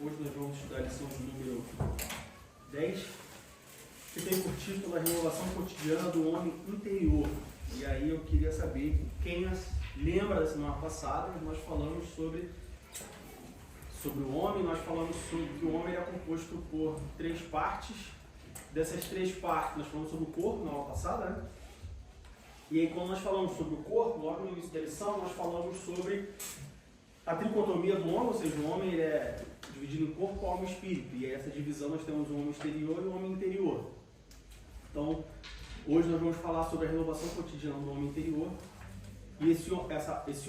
Hoje nós vamos estudar a lição de número 10, que tem por título a renovação cotidiana do homem interior. E aí eu queria saber quem lembra da semana passada, nós falamos sobre o homem, nós falamos sobre que o homem é composto por 3 partes. Dessas 3 partes, nós falamos sobre o corpo na aula passada, né? E aí, quando nós falamos sobre o corpo, logo no início da lição, nós falamos sobre a tricotomia do homem, ou seja, o homem ele é dividido em corpo, alma e espírito. E aí, essa divisão nós temos o homem exterior e o homem interior. Então, hoje nós vamos falar sobre a renovação cotidiana do homem interior. E esse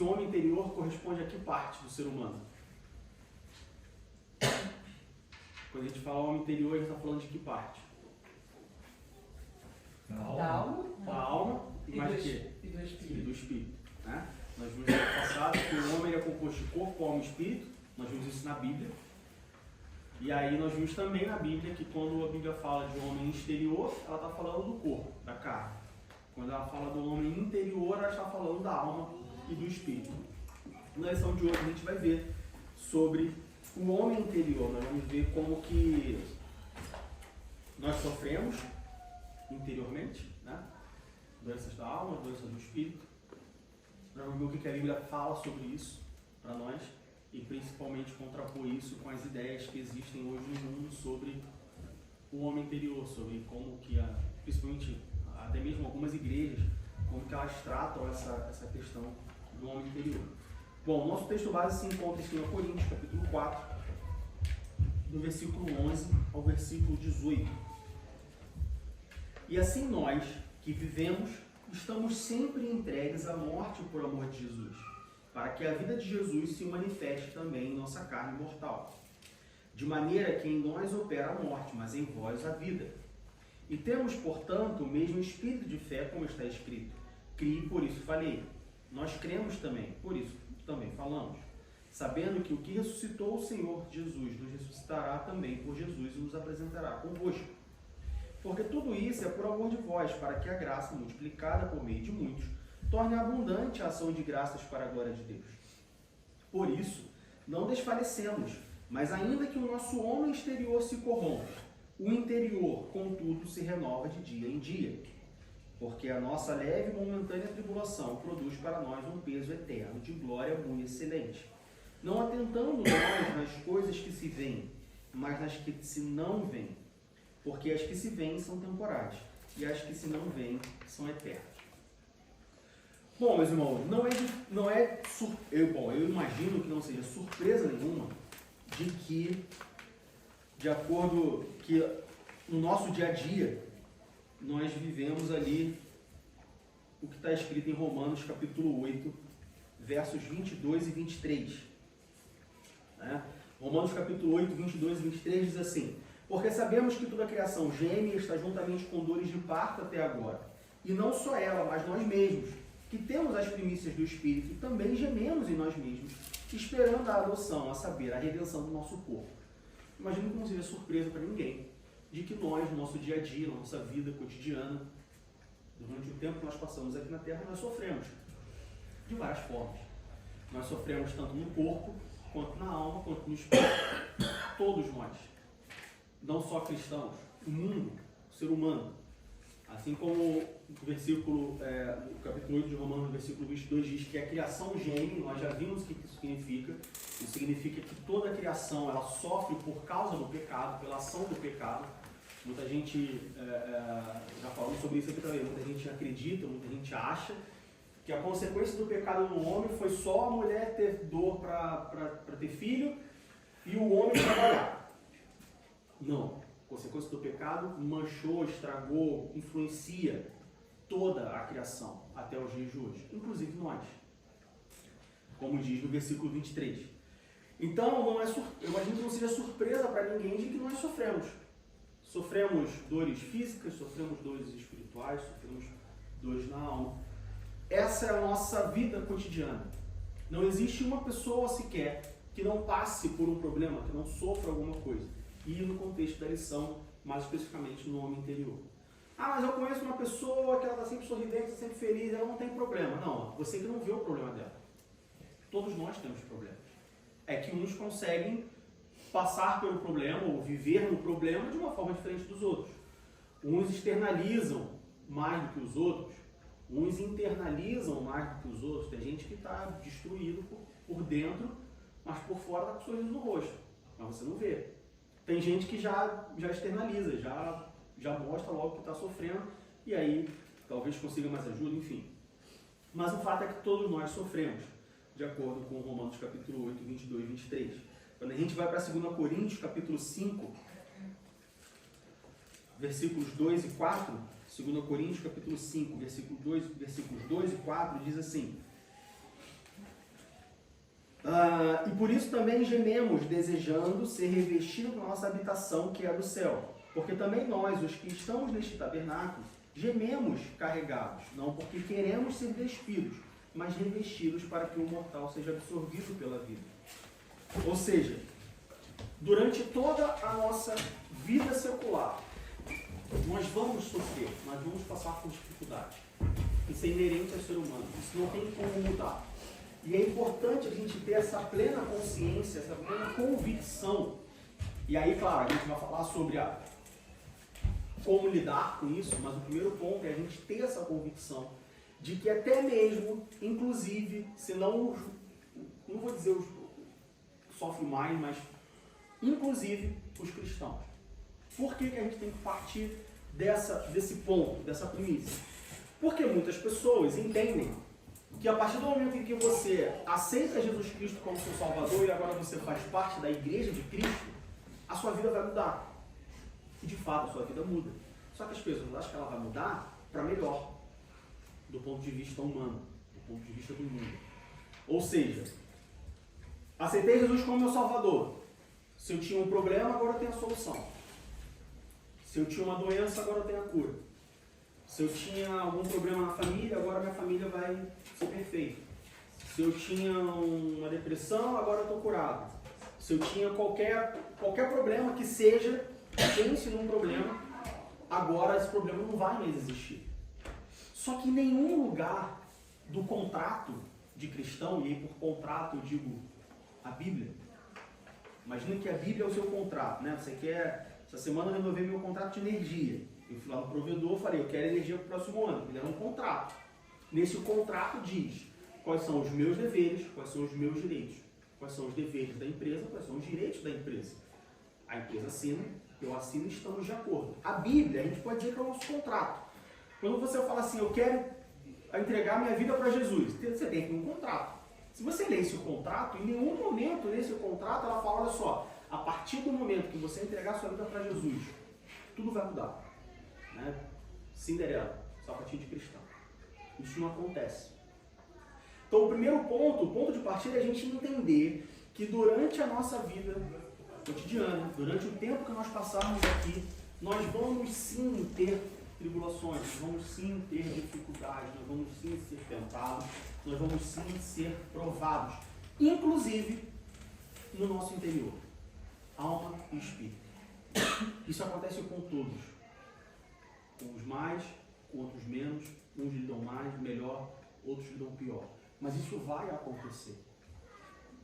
homem interior corresponde a que parte do ser humano? Quando a gente fala homem interior, a gente está falando de que parte? Da alma. Da alma e mais de quê? E do espírito. E do espírito. Né? Nós vimos no passado que o homem é composto de corpo, alma e espírito. Nós vimos isso na Bíblia. E aí nós vimos também na Bíblia que quando a Bíblia fala de homem exterior, ela está falando do corpo, da carne. Quando ela fala do homem interior, ela está falando da alma e do espírito. Na lição de hoje a gente vai ver sobre o homem interior. Nós vamos ver como que nós sofremos interiormente, né? Doenças da alma, doenças do espírito. Nós vamos ver o que a Bíblia fala sobre isso para nós e principalmente contrapor isso com as ideias que existem hoje no mundo sobre o homem interior, sobre como que, principalmente até mesmo algumas igrejas, como que elas tratam essa questão do homem interior. Bom, o nosso texto base se encontra em 2 Coríntios, capítulo 4, do versículo 11 ao versículo 18. E assim nós, que vivemos, estamos sempre entregues à morte por amor de Jesus, para que a vida de Jesus se manifeste também em nossa carne mortal. De maneira que em nós opera a morte, mas em vós a vida. E temos, portanto, o mesmo espírito de fé, como está escrito: criei, por isso falei. Nós cremos também, por isso também falamos, sabendo que o que ressuscitou o Senhor Jesus nos ressuscitará também por Jesus e nos apresentará convosco. Porque tudo isso é por amor de vós, para que a graça, multiplicada por meio de muitos, torne abundante a ação de graças para a glória de Deus. Por isso, não desfalecemos, mas ainda que o nosso homem exterior se corrompa, o interior, contudo, se renova de dia em dia. Porque a nossa leve e momentânea tribulação produz para nós um peso eterno de glória muito excelente. Não atentando nós nas coisas que se veem, mas nas que se não veem. Porque as que se veem são temporais, e as que se não veem são eternas. Bom, meus irmãos, eu imagino que não seja surpresa nenhuma de que, de acordo que no nosso dia a dia, nós vivemos ali o que está escrito em Romanos capítulo 8, versos 22 e 23. Né? Romanos capítulo 8, 22 e 23 diz assim: porque sabemos que toda a criação geme e está juntamente com dores de parto até agora. E não só ela, mas nós mesmos, que temos as primícias do Espírito, também gememos em nós mesmos, esperando a adoção, a saber, a redenção do nosso corpo. Imagino que não seja surpresa para ninguém de que nós, no nosso dia a dia, na nossa vida cotidiana, durante o tempo que nós passamos aqui na Terra, nós sofremos de várias formas. Nós sofremos tanto no corpo, quanto na alma, quanto no espírito. Todos nós. Não só cristãos, o mundo, o ser humano. Assim como o versículo, o capítulo 8 de Romanos, versículo 22 diz que a criação geme, nós já vimos o que isso significa. Isso significa que toda a criação ela sofre por causa do pecado, pela ação do pecado. Muita gente, já falou sobre isso aqui também, muita gente acredita, muita gente acha que a consequência do pecado no homem foi só a mulher ter dor para ter filho e o homem trabalhar. Não. A consequência do pecado manchou, estragou, influencia toda a criação até os dias de hoje, inclusive nós, como diz no versículo 23. Então, eu imagino que não seja surpresa para ninguém de que nós sofremos. Sofremos dores físicas, sofremos dores espirituais, sofremos dores na alma. Essa é a nossa vida cotidiana. Não existe uma pessoa sequer que não passe por um problema, que não sofra alguma coisa. E no contexto da lição, mais especificamente no homem interior. Ah, mas eu conheço uma pessoa que ela está sempre sorridente, sempre feliz, ela não tem problema. Não, você que não vê o problema dela. Todos nós temos problemas. É que uns conseguem passar pelo problema ou viver no problema de uma forma diferente dos outros. Uns externalizam mais do que os outros, uns internalizam mais do que os outros. Tem gente que está destruído por dentro, mas por fora está com sorriso no rosto, mas você não vê. Tem gente que já externaliza, já mostra logo que está sofrendo, e aí talvez consiga mais ajuda, enfim. Mas o fato é que todos nós sofremos, de acordo com Romanos capítulo 8, 22 e 23. Quando a gente vai para 2 Coríntios capítulo 5, versículos 2 e 4, 2 Coríntios capítulo 5, versículos 2 e 4, diz assim: e por isso também gememos, desejando ser revestidos da nossa habitação que é do céu. Porque também nós, os que estamos neste tabernáculo, gememos carregados, não porque queremos ser despidos, mas revestidos para que o mortal seja absorvido pela vida. Ou seja, durante toda a nossa vida secular, nós vamos sofrer, nós vamos passar por dificuldades. Isso é inerente ao ser humano, isso não tem como mudar. E é importante a gente ter essa plena consciência, essa plena convicção. E aí, claro, a gente vai falar sobre como lidar com isso, mas o primeiro ponto é a gente ter essa convicção de que até mesmo, inclusive, se não vou dizer os sofrem mais, mas inclusive os cristãos. Por que a gente tem que partir desse ponto, dessa premissa? Porque muitas pessoas entendem que a partir do momento em que você aceita Jesus Cristo como seu Salvador e agora você faz parte da Igreja de Cristo, a sua vida vai mudar. E de fato a sua vida muda. Só que as pessoas acham que ela vai mudar para melhor, do ponto de vista humano, do ponto de vista do mundo. Ou seja, aceitei Jesus como meu Salvador. Se eu tinha um problema, agora eu tenho a solução. Se eu tinha uma doença, agora eu tenho a cura. Se eu tinha algum problema na família, agora minha família vai ser perfeita. Se eu tinha uma depressão, agora eu estou curado. Se eu tinha qualquer problema que seja, pense num problema, agora esse problema não vai mais existir. Só que em nenhum lugar do contrato de cristão, e aí por contrato eu digo a Bíblia, imagina que a Bíblia é o seu contrato, né? Você quer, essa semana eu renovei meu contrato de energia. Eu fui lá no provedor, falei, eu quero energia para o próximo ano. Ele era um contrato. Nesse contrato diz quais são os meus deveres, quais são os meus direitos. Quais são os deveres da empresa, quais são os direitos da empresa. A empresa assina, eu assino e estamos de acordo. A Bíblia, a gente pode dizer que é o nosso contrato. Quando você fala assim, eu quero entregar minha vida para Jesus, você tem que ter um contrato. Se você lê esse contrato, em nenhum momento nesse contrato ela fala, olha só, a partir do momento que você entregar sua vida para Jesus, tudo vai mudar. Né? Cinderela, sapatinho de cristal. Isso não acontece. Então o primeiro ponto, o ponto de partida é a gente entender que durante a nossa vida cotidiana, durante o tempo que nós passarmos aqui, nós vamos sim ter tribulações, nós vamos sim ter dificuldades, nós vamos sim ser tentados, nós vamos sim ser provados, inclusive no nosso interior, alma e espírito. Isso acontece com todos, com uns mais, com outros menos, uns lidam mais, melhor, outros lidam pior, mas isso vai acontecer.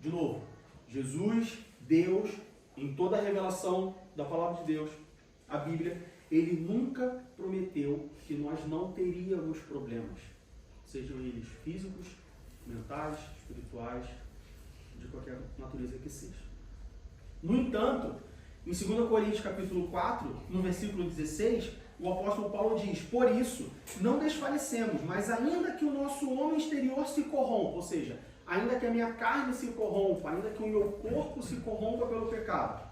De novo, Jesus, Deus, em toda a revelação da palavra de Deus, a Bíblia, ele nunca prometeu que nós não teríamos problemas, sejam eles físicos, mentais, espirituais, de qualquer natureza que seja. No entanto, em 2 Coríntios capítulo 4, no versículo 16, o apóstolo Paulo diz, por isso, não desfalecemos, mas ainda que o nosso homem exterior se corrompa, ou seja, ainda que a minha carne se corrompa, ainda que o meu corpo se corrompa pelo pecado,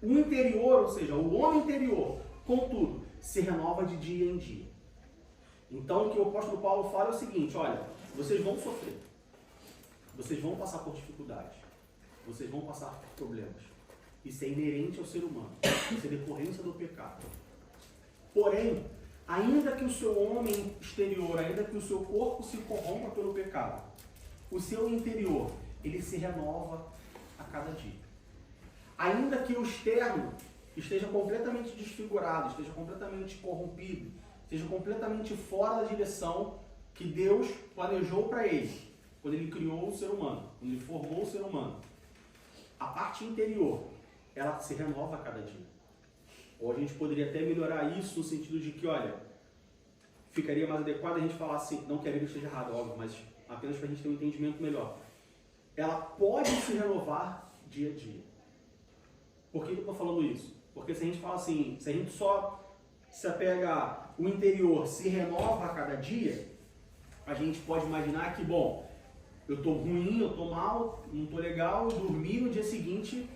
o interior, ou seja, o homem interior, contudo, se renova de dia em dia. Então, o que o apóstolo Paulo fala é o seguinte, olha, vocês vão sofrer, vocês vão passar por dificuldades, vocês vão passar por problemas. Isso é inerente ao ser humano, isso é decorrência do pecado. Porém, ainda que o seu homem exterior, ainda que o seu corpo se corrompa pelo pecado, o seu interior, ele se renova a cada dia. Ainda que o externo esteja completamente desfigurado, esteja completamente corrompido, esteja completamente fora da direção que Deus planejou para ele, quando ele criou o ser humano, quando ele formou o ser humano. a parte interior, ela se renova a cada dia. Ou a gente poderia até melhorar isso no sentido de que, olha, ficaria mais adequado a gente falar assim, não que a Bíblia esteja errada, óbvio, mas apenas para a gente ter um entendimento melhor. Ela pode se renovar dia a dia. Por que eu estou falando isso? Porque se a gente fala assim, se a gente só se apega o interior, se renova a cada dia, a gente pode imaginar que, bom, eu estou ruim, eu estou mal, não estou legal, dormi, no dia seguinte,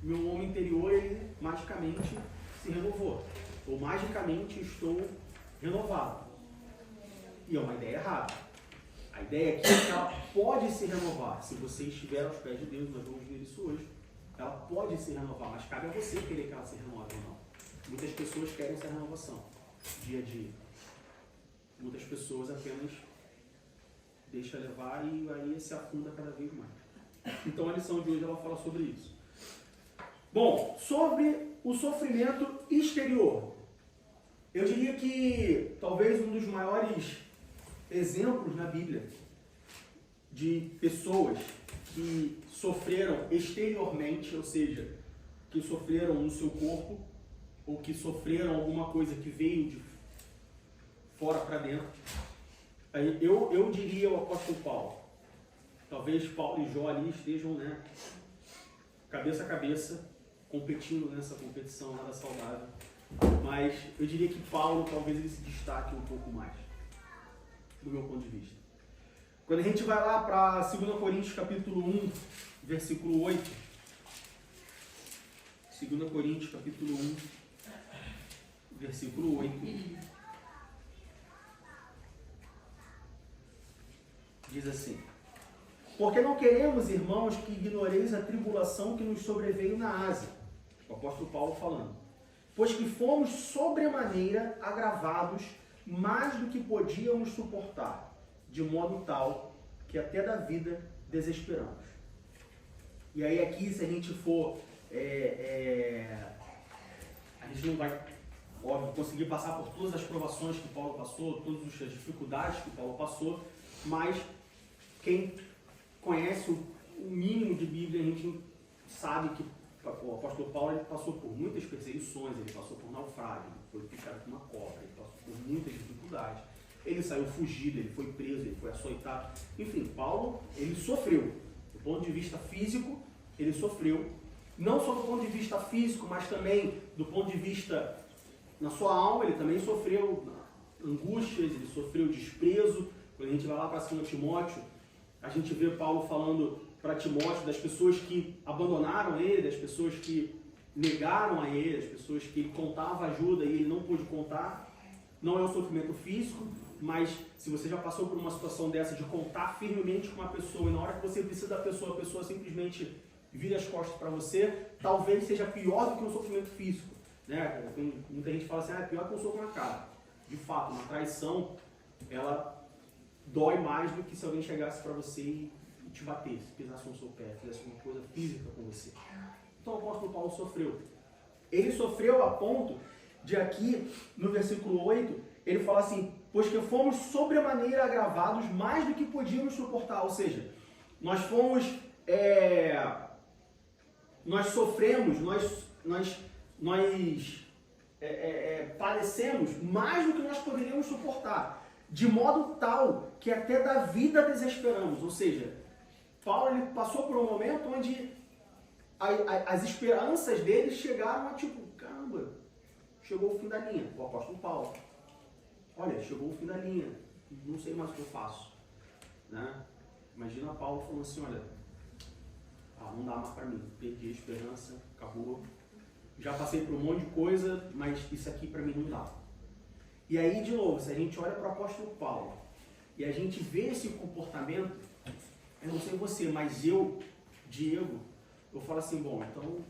meu homem interior, ele magicamente se renovou. Ou magicamente estou renovado. E é uma ideia errada. A ideia aqui é que ela pode se renovar. Se você estiver aos pés de Deus, nós vamos ver isso hoje. Ela pode se renovar, mas cabe a você querer que ela se renove ou não. Muitas pessoas querem essa renovação, dia a dia. Muitas pessoas apenas deixam levar e aí se afunda cada vez mais. Então a lição de hoje ela fala sobre isso. Bom, sobre o sofrimento exterior. Eu diria que talvez um dos maiores exemplos na Bíblia de pessoas que sofreram exteriormente, ou seja, que sofreram no seu corpo, ou que sofreram alguma coisa que veio de fora para dentro, eu diria o apóstolo Paulo. Talvez Paulo e Jó ali estejam, né, cabeça a cabeça, competindo nessa competição nada saudável. Mas eu diria que Paulo talvez ele se destaque um pouco mais, do meu ponto de vista. Quando a gente vai lá para 2 Coríntios capítulo 1, versículo 8. 2 Coríntios capítulo 1, versículo 8. Diz assim: porque não queremos, irmãos, que ignoreis a tribulação que nos sobreveio na Ásia. O apóstolo Paulo falando. Pois que fomos sobremaneira agravados mais do que podíamos suportar, de modo tal que até da vida desesperamos. E aí aqui, se a gente for, a gente não vai, óbvio, conseguir passar por todas as provações que Paulo passou, todas as dificuldades que Paulo passou, mas quem conhece o mínimo de Bíblia, a gente sabe que o apóstolo Paulo ele passou por muitas perseguições, ele passou por naufrágio, ele foi picado por uma cobra, ele passou por muitas dificuldades. Ele saiu fugido, ele foi preso, ele foi açoitado. Enfim, Paulo, ele sofreu. Do ponto de vista físico, ele sofreu. Não só do ponto de vista físico, mas também do ponto de vista na sua alma, ele também sofreu angústias, ele sofreu desprezo. Quando a gente vai lá para 2 Timóteo, a gente vê Paulo falando para Timóteo das pessoas que abandonaram ele, das pessoas que negaram a ele, das pessoas que ele contava ajuda e ele não pôde contar. Não é um sofrimento físico, mas se você já passou por uma situação dessa de contar firmemente com uma pessoa e na hora que você precisa da pessoa, a pessoa simplesmente vira as costas para você, talvez seja pior do que um sofrimento físico. Né? Muita gente fala assim, é pior que um soco na cara. De fato, uma traição, ela dói mais do que se alguém chegasse para você e te batesse, pisasse no seu pé, fizesse uma coisa física com você. Então o apóstolo Paulo sofreu. Ele sofreu a ponto de aqui, no versículo 8, ele fala assim, pois que fomos sobremaneira agravados mais do que podíamos suportar. Ou seja, nós fomos, nós sofremos, nós padecemos mais do que nós poderíamos suportar. De modo tal que até da vida desesperamos. Ou seja, Paulo ele passou por um momento onde as esperanças dele chegaram a tipo, caramba, chegou o fim da linha. O apóstolo Paulo. Olha, chegou o fim da linha. Não sei mais o que eu faço. Né? Imagina Paulo falando assim, olha, não dá mais para mim. Perdi a esperança, acabou. Já passei por um monte de coisa, mas isso aqui para mim não dá. E aí, de novo, se a gente olha para o apóstolo Paulo e a gente vê esse comportamento, eu não sei você, mas eu, Diego, eu falo assim, bom, então,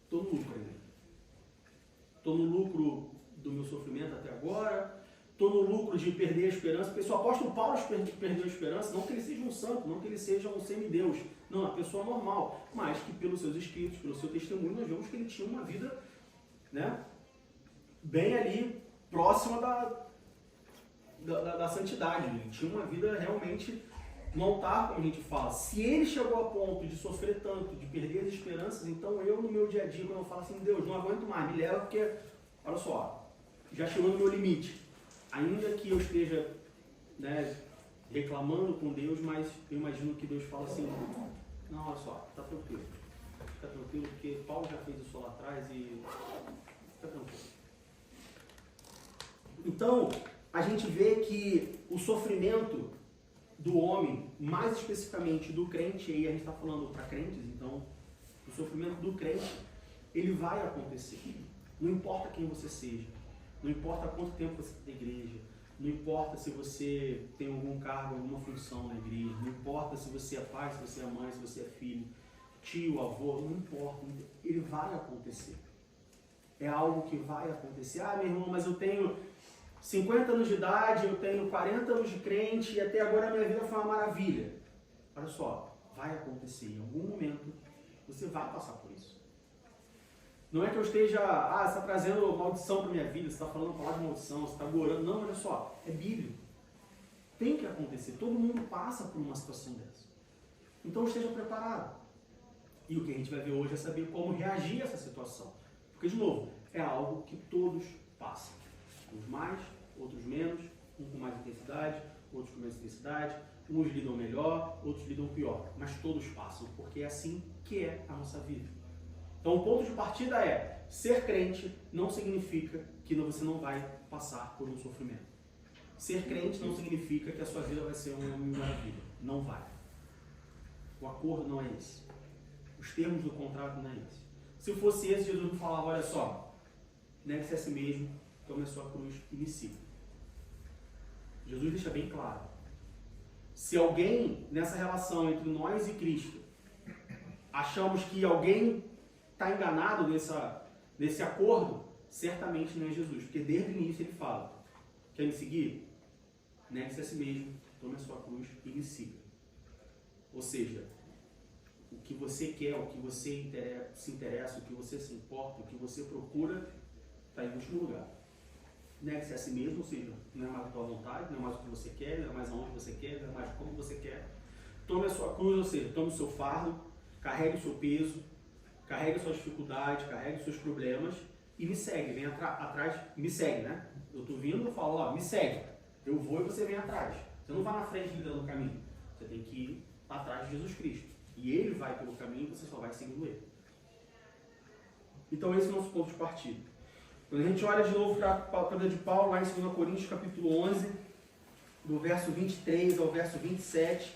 estou no lucro ainda. Estou no lucro do meu sofrimento até agora, estou no lucro de perder a esperança, porque se o apóstolo Paulo perdeu a esperança, não que ele seja um santo, não que ele seja um semideus, não, uma pessoa normal, mas que pelos seus escritos, pelo seu testemunho, nós vemos que ele tinha uma vida, né, bem ali, próxima da santidade. Ele tinha uma vida realmente no altar, como a gente fala, se ele chegou a ponto de sofrer tanto, de perder as esperanças, então eu no meu dia a dia, quando eu falo assim, Deus, não aguento mais, me leva porque, olha só, já chegou no meu limite. Ainda que eu esteja, né, reclamando com Deus, mas eu imagino que Deus fala assim, não, olha só, tá tranquilo, porque Paulo já fez isso lá atrás e fica tranquilo. Então, a gente vê que o sofrimento do homem, mais especificamente do crente, e aí a gente está falando para crentes, então, o sofrimento do crente, ele vai acontecer. Não importa quem você seja, não importa quanto tempo você tem na igreja, não importa se você tem algum cargo, alguma função na igreja, não importa se você é pai, se você é mãe, se você é filho, tio, avô, não importa, ele vai acontecer. É algo que vai acontecer. Ah, meu irmão, mas eu tenho 50 anos de idade, eu tenho 40 anos de crente e até agora a minha vida foi uma maravilha. Olha só, vai acontecer. Em algum momento você vai passar por isso. Não é que eu esteja, você está trazendo maldição para minha vida, você está falando a palavra de maldição, você está gorando. Não, olha só, é bíblico. Tem que acontecer. Todo mundo passa por uma situação dessa. Então esteja preparado. E o que a gente vai ver hoje é saber como reagir a essa situação. Porque, de novo, é algo que todos passam. Uns mais, outros menos, um com mais intensidade, outros com menos intensidade, uns lidam melhor, outros lidam pior, mas todos passam, porque é assim que é a nossa vida. Então o ponto de partida é, ser crente não significa que você não vai passar por um sofrimento. Ser crente não significa que a sua vida vai ser uma maravilha, não vai. O acordo não é esse. Os termos do contrato não é esse. Se fosse esse, Jesus me falava, olha só, negue-se a si mesmo, tome a sua cruz e me siga. Jesus deixa bem claro. Se alguém, nessa relação entre nós e Cristo, achamos que alguém está enganado nesse acordo, certamente não é Jesus. Porque desde o início ele fala, quer me seguir? Negue-se a si mesmo, tome a sua cruz e me siga. Ou seja, o que você quer, o que você se interessa, o que você se importa, o que você procura, está em último lugar. Negue-se a si mesmo, ou seja, não é mais a tua vontade, não é mais o que você quer, não é mais aonde você quer, não é mais como você quer. Tome a sua cruz, ou seja, tome o seu fardo, carregue o seu peso, carregue a sua dificuldade, carregue os seus problemas e me segue, vem atrás, me segue, né? Eu estou vindo, eu falo, ó, me segue. Eu vou e você vem atrás. Você não vai na frente liderando o caminho. Você tem que ir atrás de Jesus Cristo. E ele vai pelo caminho e você só vai seguindo ele. Então esse é o nosso ponto de partida. Quando a gente olha de novo para a vida de Paulo, lá em 2 Coríntios capítulo 11, do verso 23 ao verso 27,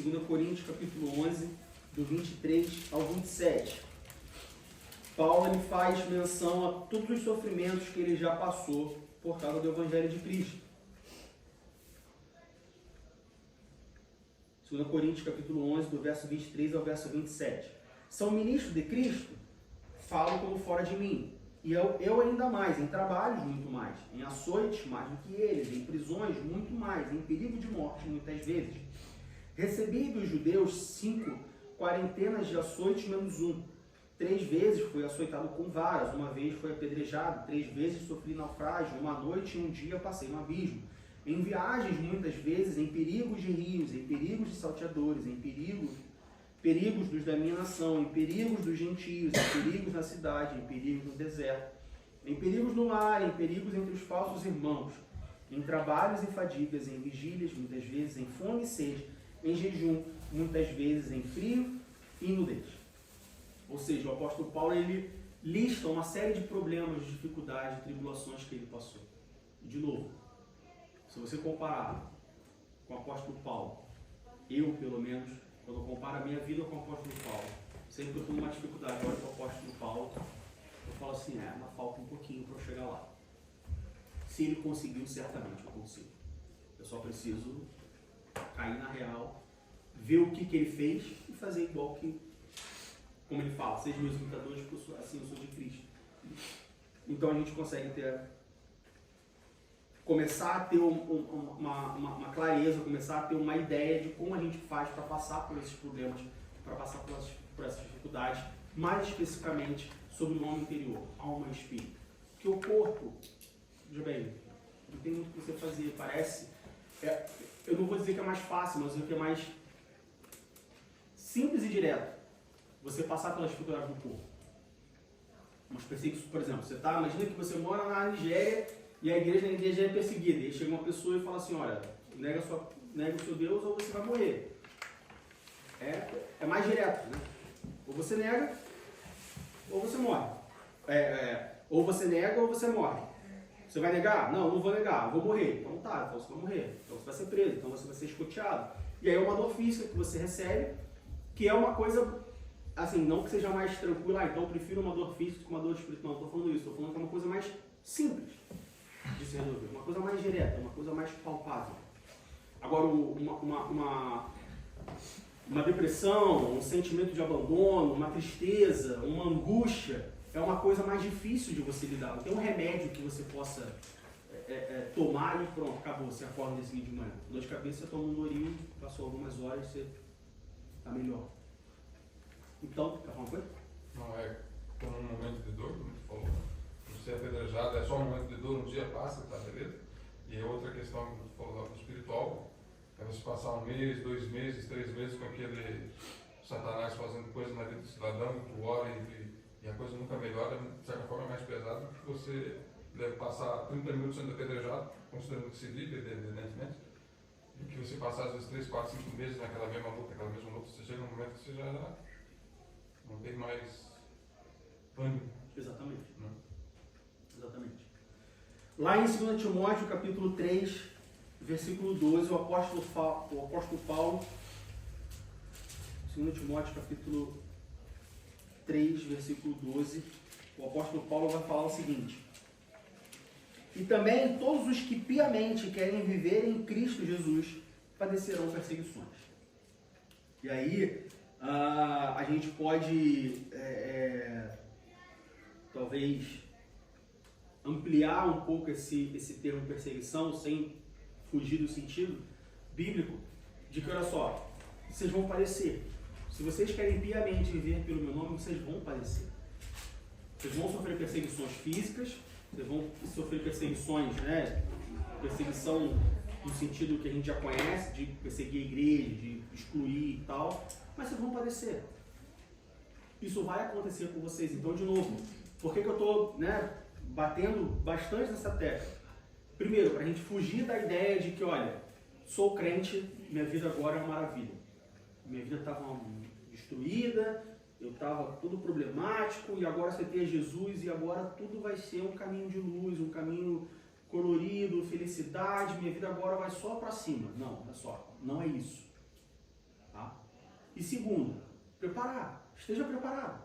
2 Coríntios capítulo 11, do 23 ao 27. Paulo ele faz menção a todos os sofrimentos que ele já passou por causa do Evangelho de Cristo. 2 Coríntios capítulo 11, do verso 23 ao verso 27. São ministros de Cristo? Falam como fora de mim. E eu ainda mais, em trabalhos muito mais, em açoites mais do que eles, em prisões muito mais, em perigo de morte muitas vezes. Recebi dos judeus 5 quarentenas de açoites menos 1. 3 vezes fui açoitado com varas, 1 vez fui apedrejado, 3 vezes sofri naufrágio, 1 noite e 1 dia passei no abismo. Em viagens muitas vezes, em perigos de rios, em perigos de salteadores, em perigos dos da minha nação, em perigos dos gentios, em perigos na cidade, em perigos no deserto, em perigos no mar, em perigos entre os falsos irmãos, em trabalhos e fadigas, em vigílias, muitas vezes em fome e sede, em jejum, muitas vezes em frio e nudez. Ou seja, o apóstolo Paulo ele lista uma série de problemas, de dificuldades, de tribulações que ele passou. E de novo, se você comparar com o apóstolo Paulo, eu pelo menos, quando eu comparo a minha vida com o apóstolo Paulo, sempre que eu estou numa dificuldade, olho para o apóstolo Paulo, eu falo assim, ainda falta um pouquinho para eu chegar lá. Se ele conseguiu, certamente eu consigo. Eu só preciso cair na real, ver o que ele fez e fazer igual que, como ele fala, sejam meus imitadores, porque assim eu sou de Cristo. Então a gente consegue começar a ter uma clareza, começar a ter uma ideia de como a gente faz para passar por esses problemas, para passar por essas dificuldades, mais especificamente sobre o homem interior, alma e espírito. Porque o corpo, veja bem, não tem muito o que você fazer, parece, eu não vou dizer que é mais fácil, mas é o que é mais simples e direto você passar pelas dificuldades do corpo. Umas perseguições, por exemplo, imagina que você mora na Nigéria e a igreja na Nigéria é perseguida. E chega uma pessoa e fala assim, olha, nega o seu Deus ou você vai morrer. É mais direto, né? Ou você nega, ou você morre. Ou você nega ou você morre. Você vai negar? Não vou negar, vou morrer. Então tá, então você vai morrer. Então você vai ser preso, então você vai ser escoteado. E aí é uma dor física que você recebe, que é uma coisa, assim, não que seja mais tranquila, então eu prefiro uma dor física que uma dor espiritual. Não estou falando isso, estou falando que é uma coisa mais simples de se resolver, uma coisa mais direta, uma coisa mais palpável. Agora, uma depressão, um sentimento de abandono, uma tristeza, uma angústia, é uma coisa mais difícil de você lidar. Não tem um remédio que você possa tomar e pronto, acabou, você acorda nesse dia de manhã. Dor de cabeça, você toma um Norinho, passou algumas horas, você está melhor. Então, quer falar uma coisa? Não é como um momento de dor, como tu falou. Você é apedrejado, é só um momento de dor, um dia passa, tá, beleza? E outra questão que tu falou do espiritual, é você passar 1 mês, 2 meses, 3 meses com aquele Satanás fazendo coisa na vida do cidadão, tu ora e a coisa nunca melhora, de certa forma é mais pesado do que você deve passar 30 minutos sendo apedrejado, considerando que se livre, evidentemente, e que você passar às vezes 3, 4, 5 meses naquela mesma luta, você chega num momento que você já não tem mais pânico. Exatamente. Não. Exatamente. Lá em 2 Timóteo, capítulo 3, versículo 12, o apóstolo Paulo, 2 Timóteo, capítulo 3, versículo 12, o apóstolo Paulo vai falar o seguinte: e também todos os que piamente querem viver em Cristo Jesus padecerão perseguições. E aí, a gente pode, talvez, ampliar um pouco esse termo perseguição, sem fugir do sentido bíblico, de que, olha só, vocês vão padecer. Se vocês querem piamente viver pelo meu nome, vocês vão padecer. Vocês vão sofrer perseguições físicas, vocês vão sofrer perseguições, perseguição no sentido que a gente já conhece, de perseguir a igreja, de excluir e tal, mas vocês vão padecer. Isso vai acontecer com vocês. Então, de novo, por que eu estou batendo bastante nessa tecla? Primeiro, para a gente fugir da ideia de que, olha, sou crente, minha vida agora é uma maravilha. Minha vida estava destruída, eu estava tudo problemático, e agora você tem Jesus, e agora tudo vai ser um caminho de luz, um caminho colorido, felicidade, minha vida agora vai só para cima. Não, olha só, não é isso. Tá? E segundo, preparar. Esteja preparado.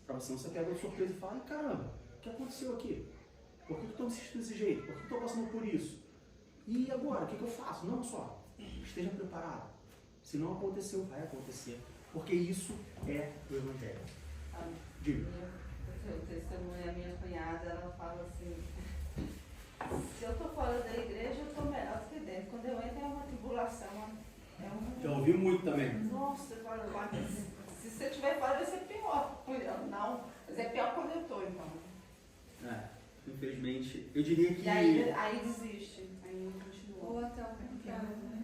Para você não ser pego de surpresa e falar, ai caramba, o que aconteceu aqui? Por que eu estou me sentindo desse jeito? Por que eu estou passando por isso? E agora, o que eu faço? Não, só, esteja preparado. Se não aconteceu, vai acontecer. Porque isso é o Evangelho. Diga. O testemunho, a minha cunhada, ela fala assim, se eu estou fora da igreja, eu estou melhor do que dentro. Quando eu entro é uma tribulação. Já ouvi muito também. Nossa, eu falo, se você estiver fora vai ser pior. Não, mas é pior quando eu estou, então. Infelizmente, eu diria que... E aí desiste, aí continua. Ou até o contrário, né?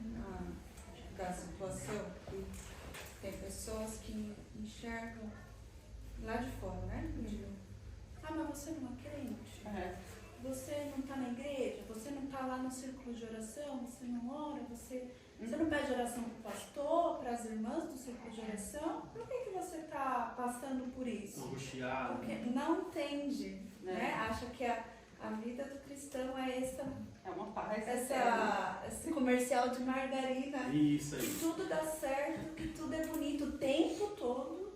Da situação, que tem pessoas que enxergam lá de fora, né? Mas você não é crente, você não está na igreja, você não está lá no círculo de oração, você não ora, você não pede oração para o pastor, para as irmãs do círculo de oração, por que você está passando por isso? Angustiado. Porque não entende, né? Acha que a vida do cristão é uma paz. Esse comercial de margarina. Isso aí. Que tudo dá certo, que tudo é bonito o tempo todo.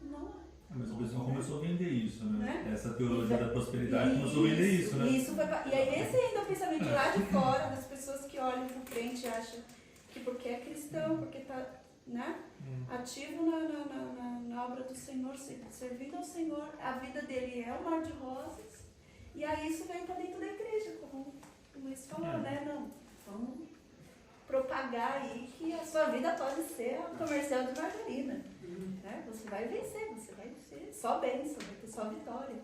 Não é. Mas o pessoal começou a vender isso, né? Essa teologia da prosperidade começou a vender isso, né? E aí esse ainda é o pensamento lá de fora, das pessoas que olham para o crente e acham que porque é cristão, porque está ativo na obra do Senhor, servindo ao Senhor, a vida dele é um mar de rosas. E aí isso vem para dentro da igreja, como o Luiz falou, né? Não, vamos propagar aí que a sua vida pode ser um comercial de margarina. Né? Você vai vencer, você vai ter só bênção, vai ter só vitória,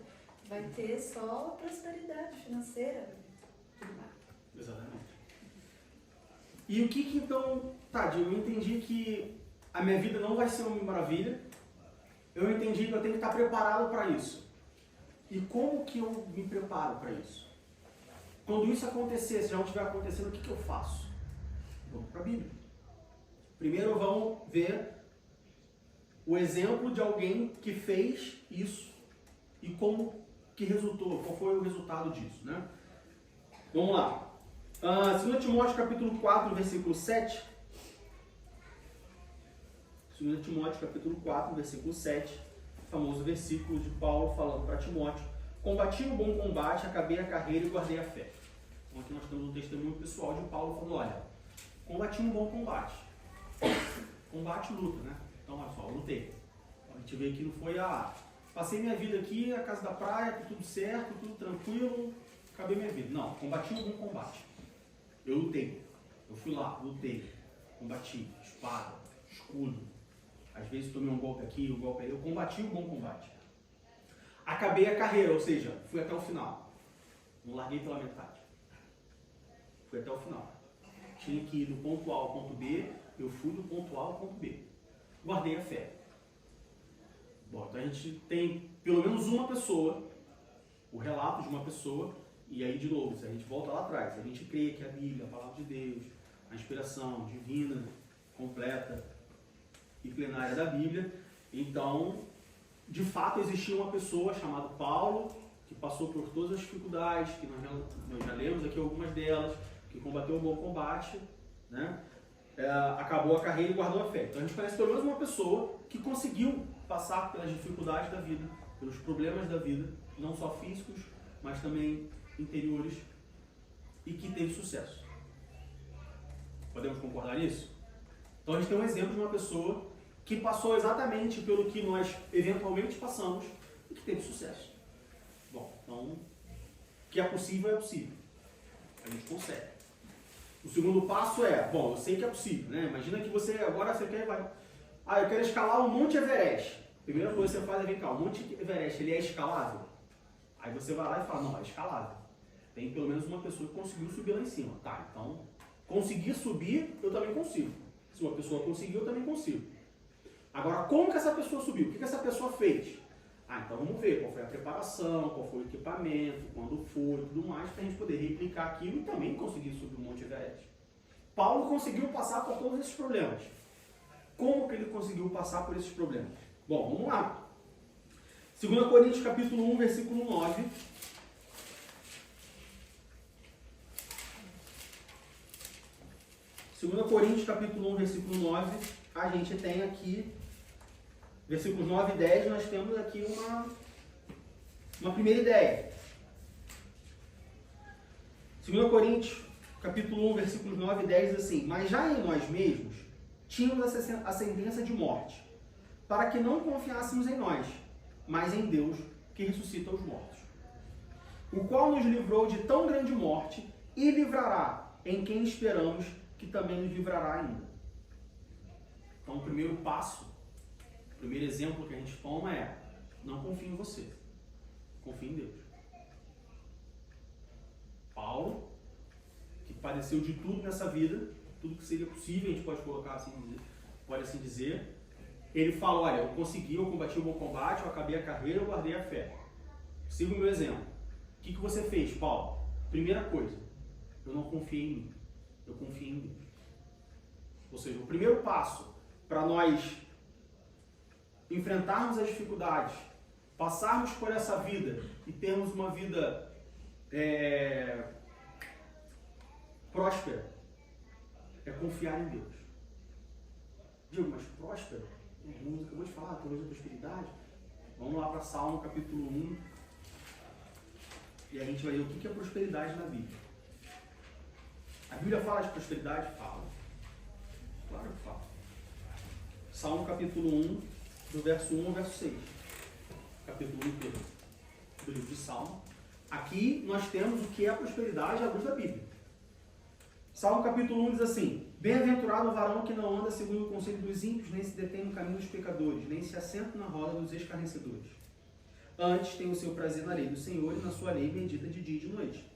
vai ter só prosperidade financeira, tudo mais. Exatamente. E o que então... Tá, eu entendi que a minha vida não vai ser uma maravilha. Eu entendi que eu tenho que estar preparado para isso. E como que eu me preparo para isso? Quando isso acontecer, se já não estiver acontecendo, o que eu faço? Vamos para a Bíblia. Primeiro vamos ver o exemplo de alguém que fez isso e como que resultou, qual foi o resultado disso, né? Vamos lá. 2 Timóteo capítulo 4, versículo 7. 2 Timóteo capítulo 4, versículo 7. Famoso versículo de Paulo falando para Timóteo: combati o bom combate, acabei a carreira e guardei a fé. Então aqui nós temos um testemunho pessoal de Paulo falando: olha, combati um bom combate. Combate luta, né? Então olha só, eu lutei. A gente vê que não foi passei minha vida aqui, a casa da praia, tudo certo, tudo tranquilo, acabei minha vida. Não, combati um bom combate. Eu lutei. Eu fui lá, lutei. Combati. Espada, escudo. Às vezes tomei um golpe aqui, um golpe ali. Eu combati um bom combate. Acabei a carreira, ou seja, fui até o final. Não larguei pela metade. Fui até o final. Tinha que ir do ponto A ao ponto B, eu fui do ponto A ao ponto B. Guardei a fé. Bom, então a gente tem pelo menos uma pessoa, o relato de uma pessoa, e aí de novo, se a gente volta lá atrás, a gente crê que a Bíblia, a palavra de Deus, a inspiração divina, completa e plenária da Bíblia, então, de fato existia uma pessoa chamada Paulo, que passou por todas as dificuldades, que nós já lemos aqui algumas delas, que combateu o bom combate, né? Acabou a carreira e guardou a fé. Então a gente conhece pelo menos uma pessoa que conseguiu passar pelas dificuldades da vida, pelos problemas da vida, não só físicos, mas também interiores, e que teve sucesso. Podemos concordar nisso? Então a gente tem um exemplo de uma pessoa que passou exatamente pelo que nós eventualmente passamos e que teve sucesso. Bom, então, que é possível, é possível. A gente consegue. O segundo passo é, bom, eu sei que é possível, né? Imagina que você agora eu quero escalar o Monte Everest. A primeira coisa que você faz é, vem cá, o Monte Everest, ele é escalável? Aí você vai lá e fala, não, é escalável. Tem pelo menos uma pessoa que conseguiu subir lá em cima. Tá, então, conseguir subir, eu também consigo. Se uma pessoa conseguiu, eu também consigo. Agora, como que essa pessoa subiu? O que essa pessoa fez? Então vamos ver qual foi a preparação, qual foi o equipamento, quando foi e tudo mais, para a gente poder replicar aquilo e também conseguir subir o Monte Everest. Paulo conseguiu passar por todos esses problemas. Como que ele conseguiu passar por esses problemas? Bom, vamos lá. 2 Coríntios capítulo 1, versículo 9. Coríntios capítulo 1, versículo 9, a gente tem aqui, versículos 9 e 10, nós temos aqui uma primeira ideia. 2 Coríntios capítulo 1, versículos 9 e 10 diz assim: mas já em nós mesmos tínhamos a sentença de morte, para que não confiássemos em nós, mas em Deus, que ressuscita os mortos, o qual nos livrou de tão grande morte e livrará em quem esperamos que também nos livrará ainda. Então, o primeiro passo, o primeiro exemplo que a gente toma é: não confie em você, confie em Deus. Paulo, que padeceu de tudo nessa vida, tudo que seria possível, a gente pode colocar assim, pode assim dizer, ele fala: olha, eu consegui, eu combati o bom combate, eu acabei a carreira, eu guardei a fé. Siga o meu exemplo. O que você fez, Paulo? Primeira coisa, eu não confiei em mim, eu confiei em Deus. Ou seja, o primeiro passo para nós enfrentarmos as dificuldades, passarmos por essa vida e termos uma vida próspera, é confiar em Deus. Digo, mas próspera? Você acabou de falar, teologia da prosperidade? Vamos lá para Salmo capítulo 1 e a gente vai ver o que é prosperidade na Bíblia. A Bíblia fala de prosperidade? Fala. Claro que fala. Salmo capítulo 1, do verso 1 ao verso 6. Capítulo 1 inteiro do livro de Salmo. Aqui nós temos o que é a prosperidade à luz da Bíblia. Salmo capítulo 1 diz assim: bem-aventurado o varão que não anda segundo o conselho dos ímpios, nem se detém no caminho dos pecadores, nem se assenta na roda dos escarnecedores. Antes tem o seu prazer na lei do Senhor, e na sua lei medita de dia e de noite.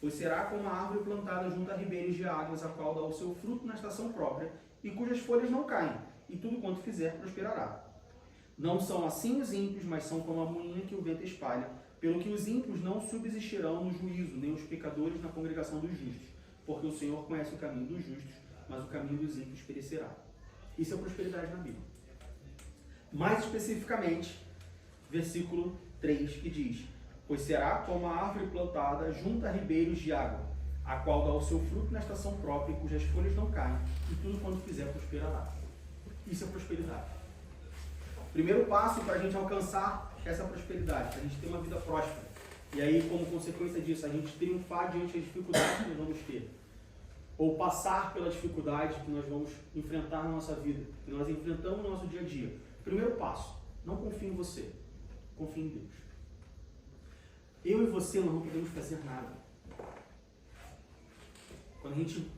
Pois será como uma árvore plantada junto a ribeiros de águas, a qual dá o seu fruto na estação própria, e cujas folhas não caem, e tudo quanto fizer prosperará. Não são assim os ímpios, mas são como a moinha que o vento espalha, pelo que os ímpios não subsistirão no juízo, nem os pecadores na congregação dos justos, porque o Senhor conhece o caminho dos justos, mas o caminho dos ímpios perecerá. Isso é prosperidade na Bíblia. Mais especificamente, versículo 3, que diz: pois será como a árvore plantada junto a ribeiros de água, a qual dá o seu fruto na estação própria, cujas folhas não caem, e tudo quanto fizer prosperará. Isso é prosperidade. Primeiro passo para a gente alcançar essa prosperidade, para a gente ter uma vida próspera. E aí, como consequência disso, a gente triunfar diante das dificuldades que nós vamos ter. Ou passar pela dificuldade que nós vamos enfrentar na nossa vida, que nós enfrentamos no nosso dia a dia. Primeiro passo, não confie em você, confie em Deus. Eu e você, nós não podemos fazer nada. Quando a gente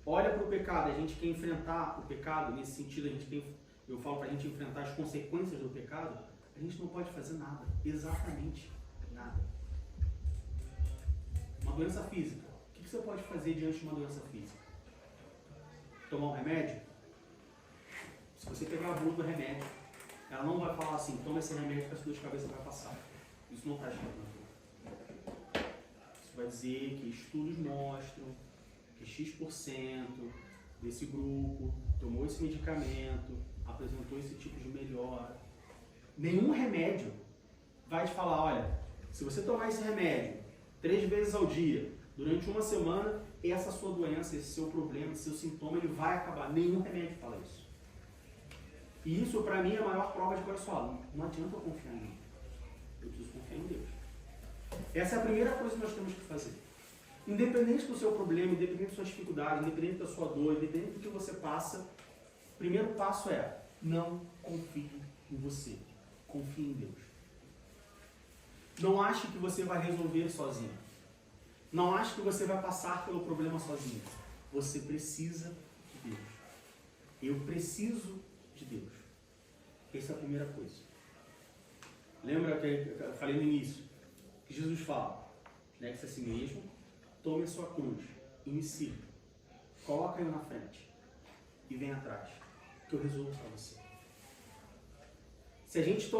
olha para o pecado, a gente quer enfrentar o pecado, nesse sentido, eu falo para a gente enfrentar as consequências do pecado, a gente não pode fazer nada, exatamente nada. Uma doença física, o que você pode fazer diante de uma doença física? Tomar um remédio? Se você pegar a bula do remédio, ela não vai falar assim, toma esse remédio que a sua dor de cabeça vai passar. Isso não está escrito na bula. Isso vai dizer que estudos mostram que X% desse grupo tomou esse medicamento, apresentou esse tipo de melhora. Nenhum remédio vai te falar, olha, se você tomar esse remédio 3 vezes ao dia, durante uma semana, essa sua doença, esse seu problema, esse seu sintoma, ele vai acabar. Nenhum remédio fala isso. E isso, para mim, é a maior prova de que, olha só, não adianta eu confiar em mim. Eu preciso confiar em Deus. Essa é a primeira coisa que nós temos que fazer. Independente do seu problema, independente da sua dificuldade, independente da sua dor, independente do que você passa, o primeiro passo é: não confie em você. Confie em Deus. Não ache que você vai resolver sozinho. Não ache que você vai passar pelo problema sozinho. Você precisa de Deus. Eu preciso de Deus. Essa é a primeira coisa. Lembra que eu falei no início? Que Jesus fala: negue-se a si mesmo, tome a sua cruz e me siga. Coloca eu na frente e vem atrás, que eu resolvo para você. Se a gente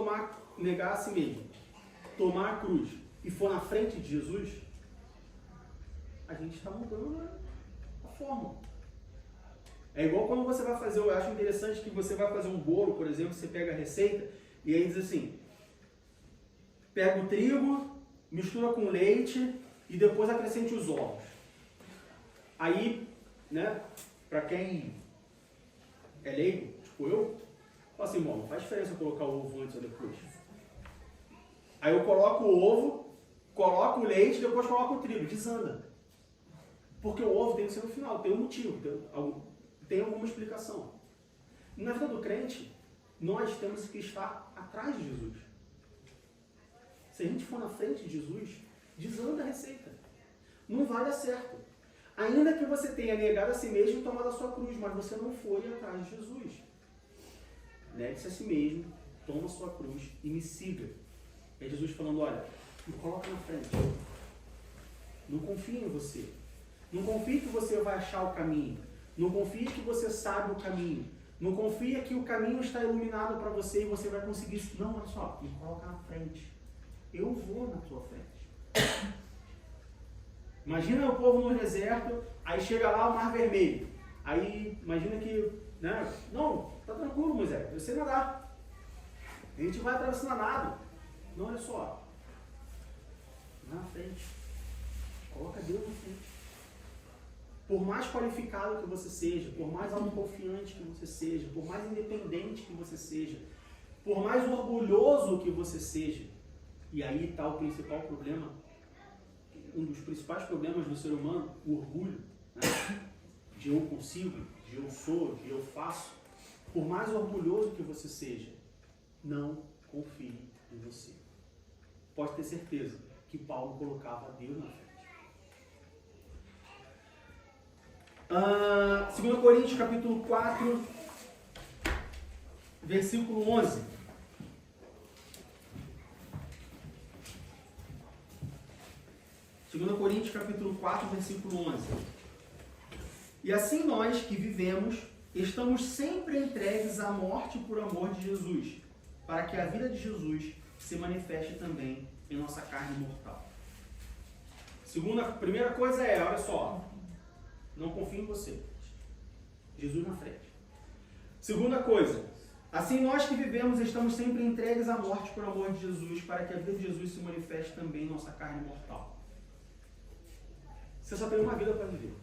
negar a si mesmo, tomar a cruz e for na frente de Jesus, a gente está mudando a forma. É igual quando você vai fazer, eu acho interessante que você vai fazer um bolo, por exemplo, você pega a receita e aí diz assim: pega o trigo, mistura com leite e depois acrescente os ovos. Aí, né, para quem é leigo, tipo eu, fala assim, bom, não faz diferença eu colocar o ovo antes ou depois. Aí eu coloco o ovo, coloco o leite e depois coloco o trigo. Desanda. Porque o ovo tem que ser no final, tem um motivo, tem alguma explicação. Na vida do crente, nós temos que estar atrás de Jesus. Se a gente for na frente de Jesus, desanda a receita. Não vai dar certo. Ainda que você tenha negado a si mesmo e tomado a sua cruz, mas você não foi atrás de Jesus. Negue-se a si mesmo, toma a sua cruz e me siga. É Jesus falando, olha, me coloca na frente. Não confie em você. Não confie que você vai achar o caminho. Não confie que você sabe o caminho. Não confie que o caminho está iluminado para você e você vai conseguir. Não, olha só, me coloca na frente. Eu vou na tua frente. Imagina o povo no deserto, aí chega lá o Mar Vermelho. Aí imagina que, né? Não, tá tranquilo, Moisés, você nadar. A gente vai atravessando nada. Não, olha só. Vai na frente. Coloca Deus na frente. Por mais qualificado que você seja, por mais autoconfiante que você seja, por mais independente que você seja, por mais orgulhoso que você seja, e aí está o principal problema, um dos principais problemas do ser humano, o orgulho, né? De eu consigo, de eu sou, de eu faço. Por mais orgulhoso que você seja, não confie em você. Pode ter certeza que Paulo colocava Deus na frente. 2 Coríntios capítulo 4, versículo 11. Segunda Coríntios capítulo 4, versículo 11. E assim nós que vivemos estamos sempre entregues à morte por amor de Jesus, para que a vida de Jesus se manifeste também em nossa carne mortal. Primeira coisa é, olha só, não confie em você. Jesus na frente. Segunda coisa, assim nós que vivemos estamos sempre entregues à morte por amor de Jesus, para que a vida de Jesus se manifeste também em nossa carne mortal. Você só tem uma vida para viver.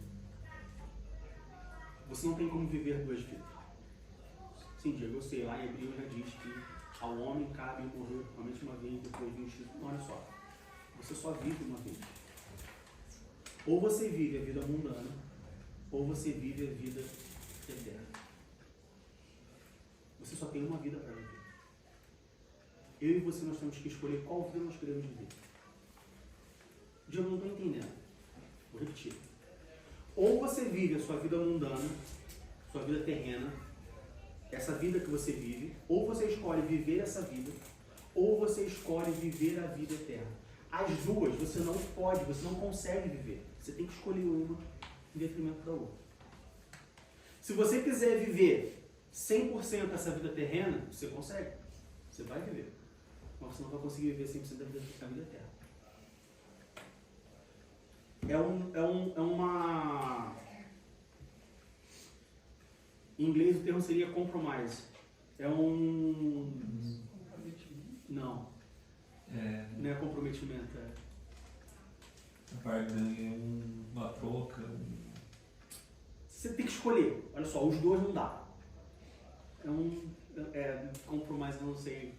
Você não tem como viver duas vidas. Sim, Diego, eu sei, lá em Hebreus já diz que ao homem cabe morrer somente uma vez, depois de 20 anos. Olha só, você só vive uma vez. Ou você vive a vida mundana, ou você vive a vida eterna. Você só tem uma vida para viver. Eu e você, nós temos que escolher qual vida nós queremos viver. Diego, eu não estou entendendo. Vou repetir. Ou você vive a sua vida mundana, sua vida terrena, essa vida que você vive, ou você escolhe viver essa vida, ou você escolhe viver a vida eterna. As duas você não pode, você não consegue viver. Você tem que escolher uma em detrimento da outra. Se você quiser viver 100% essa vida terrena, você consegue. Você vai viver. Mas você não vai conseguir viver 100% da vida eterna. É uma... Em inglês o termo seria compromise. Não. Não é comprometimento. Uma troca. Você tem que escolher. Olha só, os dois não dá. Compromise, eu não sei.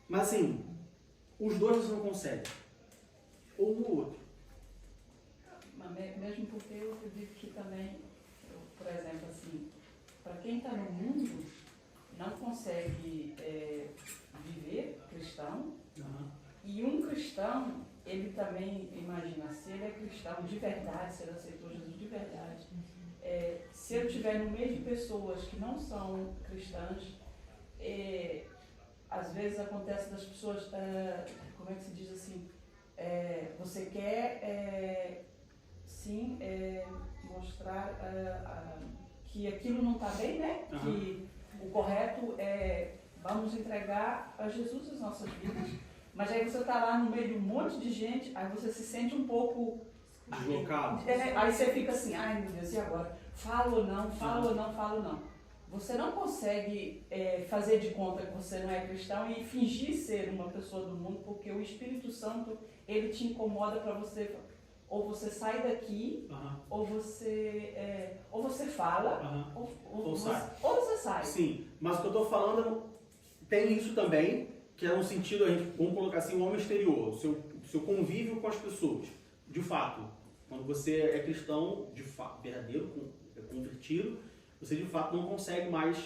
Mas assim, os dois você não consegue. Ou um ou outro. Mas mesmo porque eu acredito que também, por exemplo, assim, para quem está no mundo, não consegue viver cristão, e um cristão, ele também imagina, se ele é cristão de verdade, se ele aceitou Jesus de verdade, se eu estiver no meio de pessoas que não são cristãs, às vezes acontece das pessoas, como é que se diz assim, você quer sim mostrar que aquilo não está bem, né? Que o correto é vamos entregar a Jesus as nossas vidas, mas aí você está lá no meio de um monte de gente, aí você se sente um pouco deslocado. Aí você fica assim, ai meu Deus, e agora? Falo ou não, falo ou não, falo ou não. Você não consegue fazer de conta que você não é cristão e fingir ser uma pessoa do mundo, porque o Espírito Santo, ele te incomoda para você, ou você sai daqui, ou você fala, ou você sai. Sim, mas o que eu estou falando, tem isso também, que é no sentido, vamos colocar assim, o homem exterior, o seu convívio com as pessoas. De fato, quando você é cristão, de fato, verdadeiro, convertido, você de fato não consegue mais,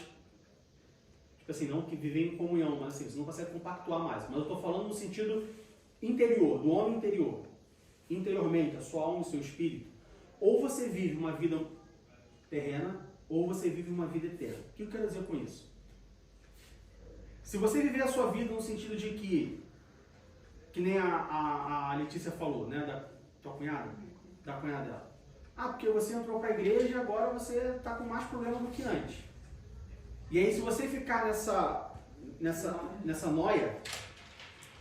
tipo assim, não que viver em comunhão, mas assim, você não consegue compactuar mais. Mas eu estou falando no sentido interior, do homem interior. Interiormente, a sua alma e o seu espírito. Ou você vive uma vida terrena, ou você vive uma vida eterna. O que eu quero dizer com isso? Se você viver a sua vida no sentido de que nem a Letícia falou, né, da tua cunhada, da cunhada dela. Porque você entrou para a igreja e agora você está com mais problemas do que antes. E aí, se você ficar nessa noia,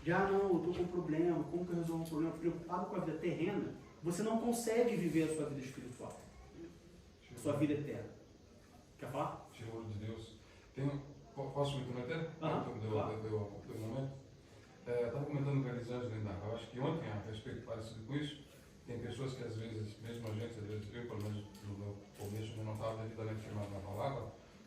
de não, eu estou com problema, como que eu resolvo um problema, preocupado com a vida terrena, você não consegue viver a sua vida espiritual, a sua vida eterna. Quer falar? Tesouro de Deus. Posso me comprometer? Claro. Do momento? Estava comentando com a Elisângela ainda, eu acho que ontem, a respeito parecido com isso, tem pessoas que às vezes, mesmo a gente, às vezes eu, pelo menos no meu começo, eu não estava devidamente firmado na palavra,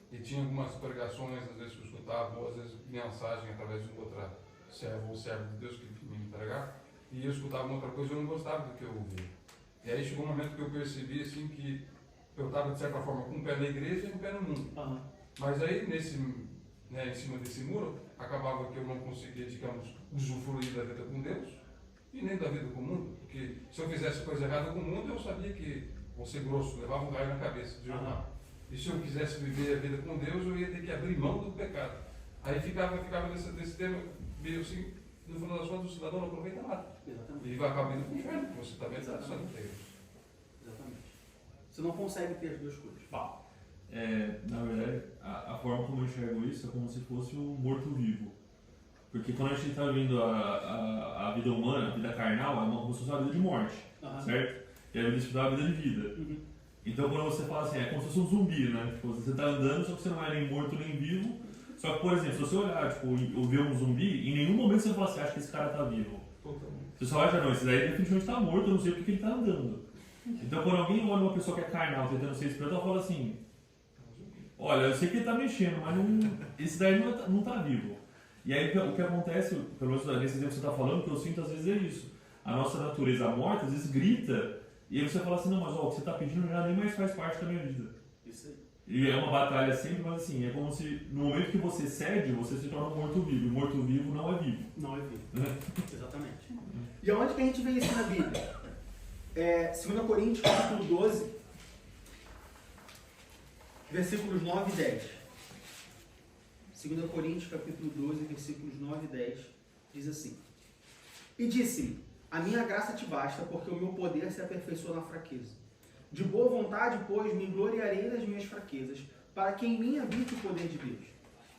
e tinha algumas pregações, às vezes que eu escutava, ou às vezes mensagem através de outra servo ou servo de Deus que me entregar, e eu escutava uma outra coisa e eu não gostava do que eu ouvia. E aí chegou um momento que eu percebi assim, que eu estava de certa forma com um pé na igreja e um pé no mundo. Mas aí, em cima desse muro, acabava que eu não conseguia, digamos, usufruir da vida com Deus e nem da vida com o mundo. Porque se eu fizesse coisa errada com o mundo, eu sabia que, vou ser grosso, levava um raio na cabeça de jornal. E se eu quisesse viver a vida com Deus, eu ia ter que abrir mão do pecado. Aí ficava nesse tema, meio assim, no final das contas, o cidadão não aproveita nada. Exatamente. E vai acabar indo para o inferno, porque você está vendo, está só no Deus. Exatamente. Você não consegue ter as duas coisas. Na verdade, a forma como eu enxergo isso é como se fosse um morto-vivo. Porque quando a gente está vendo a vida humana, a vida carnal, é como se fosse uma vida de morte, certo? E a vida espiritual é a vida de vida. Então quando você fala assim, é como se fosse um zumbi, né? Tipo, você está andando, só que você não é nem morto nem vivo. Só que, por exemplo, se você olhar tipo, ou ver um zumbi, em nenhum momento você fala assim, acha que esse cara está vivo. Você só acha, não, esse daí definitivamente está morto, eu não sei porque ele está andando. Então quando alguém olha uma pessoa que é carnal, tentando ser espiritual, fala assim, olha, eu sei que ele está mexendo, mas esse daí não tá vivo. E aí o que acontece, pelo menos nesse exemplo que você está falando, que eu sinto às vezes é isso. A nossa natureza morta às vezes grita, e aí você fala assim, não, mas ó, o que você está pedindo já nem mais faz parte da minha vida. Isso aí. E é uma batalha sempre, mas assim, é como se no momento que você cede, você se torna um morto-vivo. E morto-vivo não é vivo. Não é vivo. Exatamente. E aonde que a gente vê isso na Bíblia? 2 Coríntios, capítulo 12, versículos 9 e 10. 2 Coríntios, capítulo 12, versículos 9 e 10, diz assim: E disse-me, a minha graça te basta, porque o meu poder se aperfeiçoa na fraqueza. De boa vontade, pois, me gloriarei das minhas fraquezas, para que em mim habite o poder de Deus.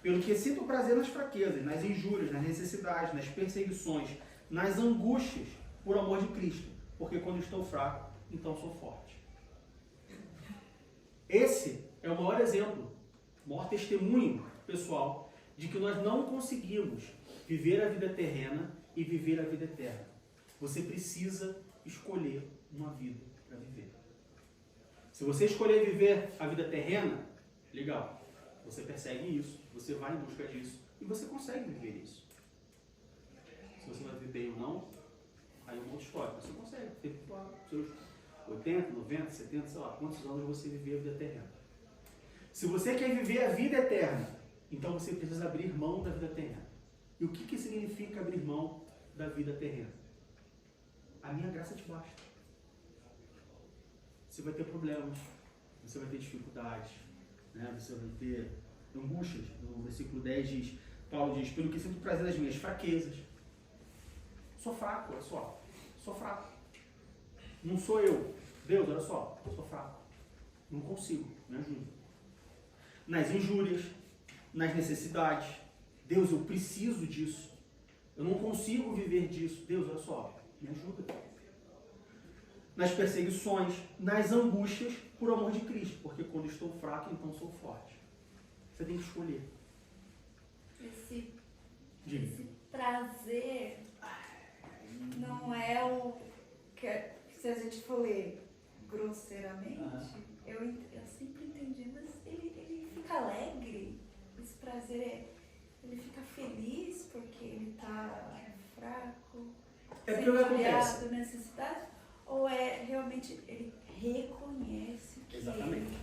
Pelo que sinto prazer nas fraquezas, nas injúrias, nas necessidades, nas perseguições, nas angústias, por amor de Cristo, porque quando estou fraco, então sou forte. Esse é o maior exemplo, o maior testemunho pessoal de que nós não conseguimos viver a vida terrena e viver a vida eterna. Você precisa escolher uma vida para viver. Se você escolher viver a vida terrena, legal, você persegue isso, você vai em busca disso e você consegue viver isso. Se você vai viver bem ou não, aí é uma outra história. Você consegue ter seus 80, 90, 70, sei lá, quantos anos você viver a vida terrena. Se você quer viver a vida eterna, então você precisa abrir mão da vida terrena. E o que significa abrir mão da vida terrena? A minha graça te basta. Você vai ter problemas, você vai ter dificuldades, né? Você vai ter angústias. No versículo 10 diz, Paulo diz, pelo que sinto prazer das minhas fraquezas. Sou fraco, olha só. Sou fraco. Não sou eu. Deus, olha só. Sou fraco. Não consigo. Me ajuda. Nas injúrias, nas necessidades. Deus, eu preciso disso. Eu não consigo viver disso. Deus, olha só. Me ajuda. Nas perseguições, nas angústias, por amor de Cristo. Porque quando estou fraco, então sou forte. Você tem que escolher. Esse Diga. prazer não é o que, se a gente for ler grosseiramente, eu sempre entendi, mas ele fica alegre, esse prazer, ele fica feliz porque ele está fraco, porque o que acontece? necessidade, ou é realmente ele reconhece que Exatamente.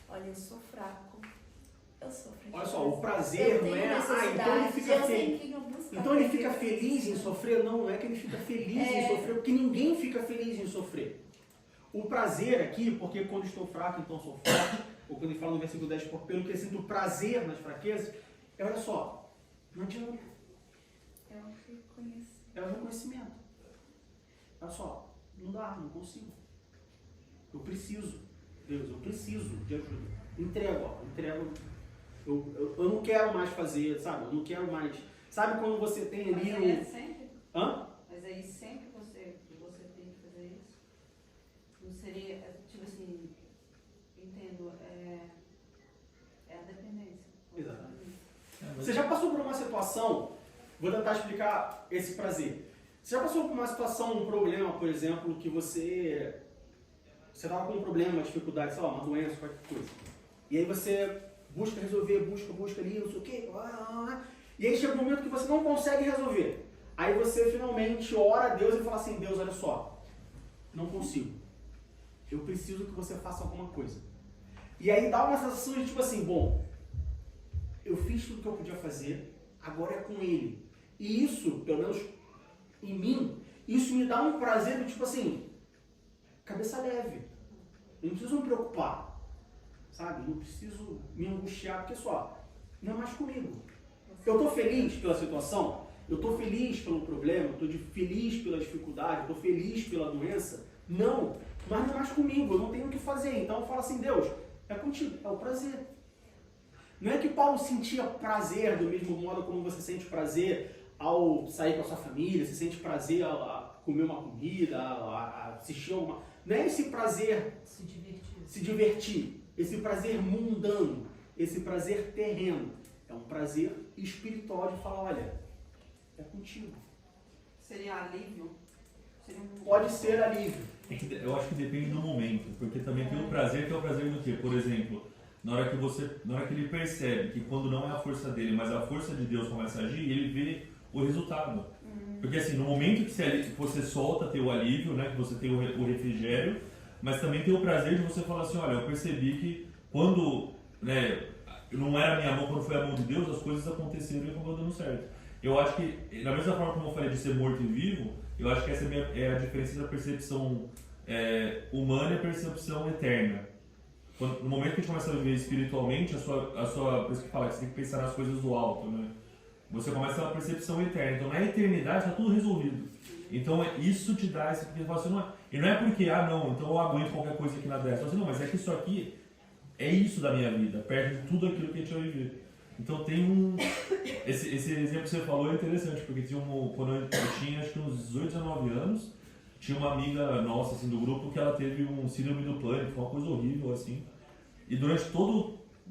olha, eu sou fraco, eu sofro. Olha só, o prazer não é, então ele fica feliz. Então ele fica feliz em sofrer? Não é que ele fica feliz em sofrer, porque ninguém fica feliz em sofrer. O prazer aqui, porque quando estou fraco, então sou forte, ou quando ele fala no versículo 10, pelo que sinto prazer nas fraquezas, olha só, não adianta. É o reconhecimento. Olha só, não dá, não consigo. Eu preciso, Deus, eu preciso de ajuda. Entrego. Eu não quero mais fazer, sabe? Eu não quero mais. Sabe quando você tem ali Mas é sempre? Hã? Mas aí sempre você tem que fazer isso? Não seria, tipo assim, entendo, é a dependência. Exatamente. Você já passou por uma situação, vou tentar explicar esse prazer. Você já passou por uma situação, um problema, por exemplo, que você estava com um problema, uma dificuldade, sei lá, uma doença, qualquer coisa. E aí você busca resolver, busca ali, não sei o quê. E aí chega um momento que você não consegue resolver. Aí você finalmente ora a Deus e fala assim, Deus, olha só, não consigo. Eu preciso que você faça alguma coisa. E aí dá uma sensação de tipo assim, bom, eu fiz tudo que eu podia fazer, agora é com Ele. E isso, pelo menos em mim, isso me dá um prazer do tipo assim, cabeça leve. Eu não preciso me preocupar, sabe? Eu não preciso me angustiar, porque só, não é mais comigo. Eu estou feliz pela situação, eu estou feliz pelo problema, eu estou feliz pela dificuldade, eu estou feliz pela doença. Não, mas não é mais comigo, eu não tenho o que fazer. Então eu falo assim, Deus, é contigo, é o prazer. Não é que Paulo sentia prazer do mesmo modo como você sente prazer ao sair com a sua família, você sente prazer a comer uma comida, a assistir alguma... Não é esse prazer se divertir, esse prazer mundano, esse prazer terreno. É um prazer espiritual de falar, olha, é contigo. Seria alívio? Seria um... Pode ser alívio. Eu acho que depende do momento, porque também tem o prazer, que é o prazer do quê? Por exemplo, na hora que ele percebe que quando não é a força dele, mas a força de Deus começa a agir, ele vê o resultado. Porque assim, no momento que você solta, tem o alívio, né, que você tem o refrigério, mas também tem o prazer de você falar assim, olha, eu percebi que quando, né, não era a minha mão, quando foi a mão de Deus, as coisas aconteceram e acabou dando certo. Eu acho que, da mesma forma como eu falei de ser morto e vivo, eu acho que essa é a diferença da percepção humana e a percepção eterna. No momento que a gente começa a viver espiritualmente, por isso que fala que você tem que pensar nas coisas do alto, né? Você começa a ter uma percepção eterna. Então, na eternidade, está tudo resolvido. Então, isso te dá esse... Porque você não é, e não é porque, não, então eu aguento qualquer coisa aqui na Terra. Você, não, mas é que isso aqui é isso da minha vida, perto de tudo aquilo que a gente vai viver. Então, tem esse exemplo que você falou é interessante, porque quando eu tinha, acho que uns 18, 19 anos, tinha uma amiga nossa, assim, do grupo, que ela teve um síndrome do pânico, uma coisa horrível, assim. E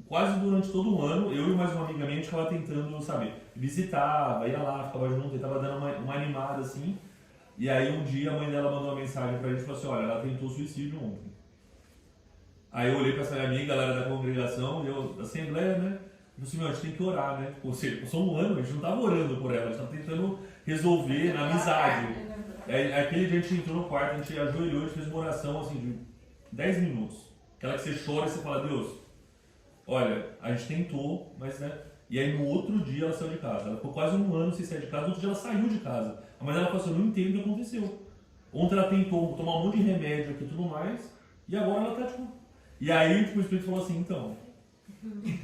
quase durante todo o ano, eu e mais uma amiga minha, a gente ficava tentando, sabe, visitava, ia lá, ficava junto, tentava dando uma animada, assim. E aí um dia a mãe dela mandou uma mensagem pra gente e falou assim, olha, ela tentou suicídio ontem. Aí eu olhei pra essa minha amiga, ela era da congregação, da Assembleia, né? Eu falei assim, a gente tem que orar, né? Ou seja, passou um ano, a gente não tava orando por ela, a gente tava tentando resolver na amizade. Aí aquele dia a gente entrou no quarto, a gente ajoelhou, a gente fez uma oração, assim, de 10 minutos. Aquela que você chora e você fala, Deus, olha, a gente tentou, mas né... E aí no outro dia ela saiu de casa. Ela ficou quase um ano sem sair de casa, no outro dia ela saiu de casa. Mas ela falou assim, eu não entendo o que aconteceu. Ontem ela tentou tomar um monte de remédio aqui e tudo mais, e agora ela tá tipo... E aí tipo, o Espírito falou assim, então,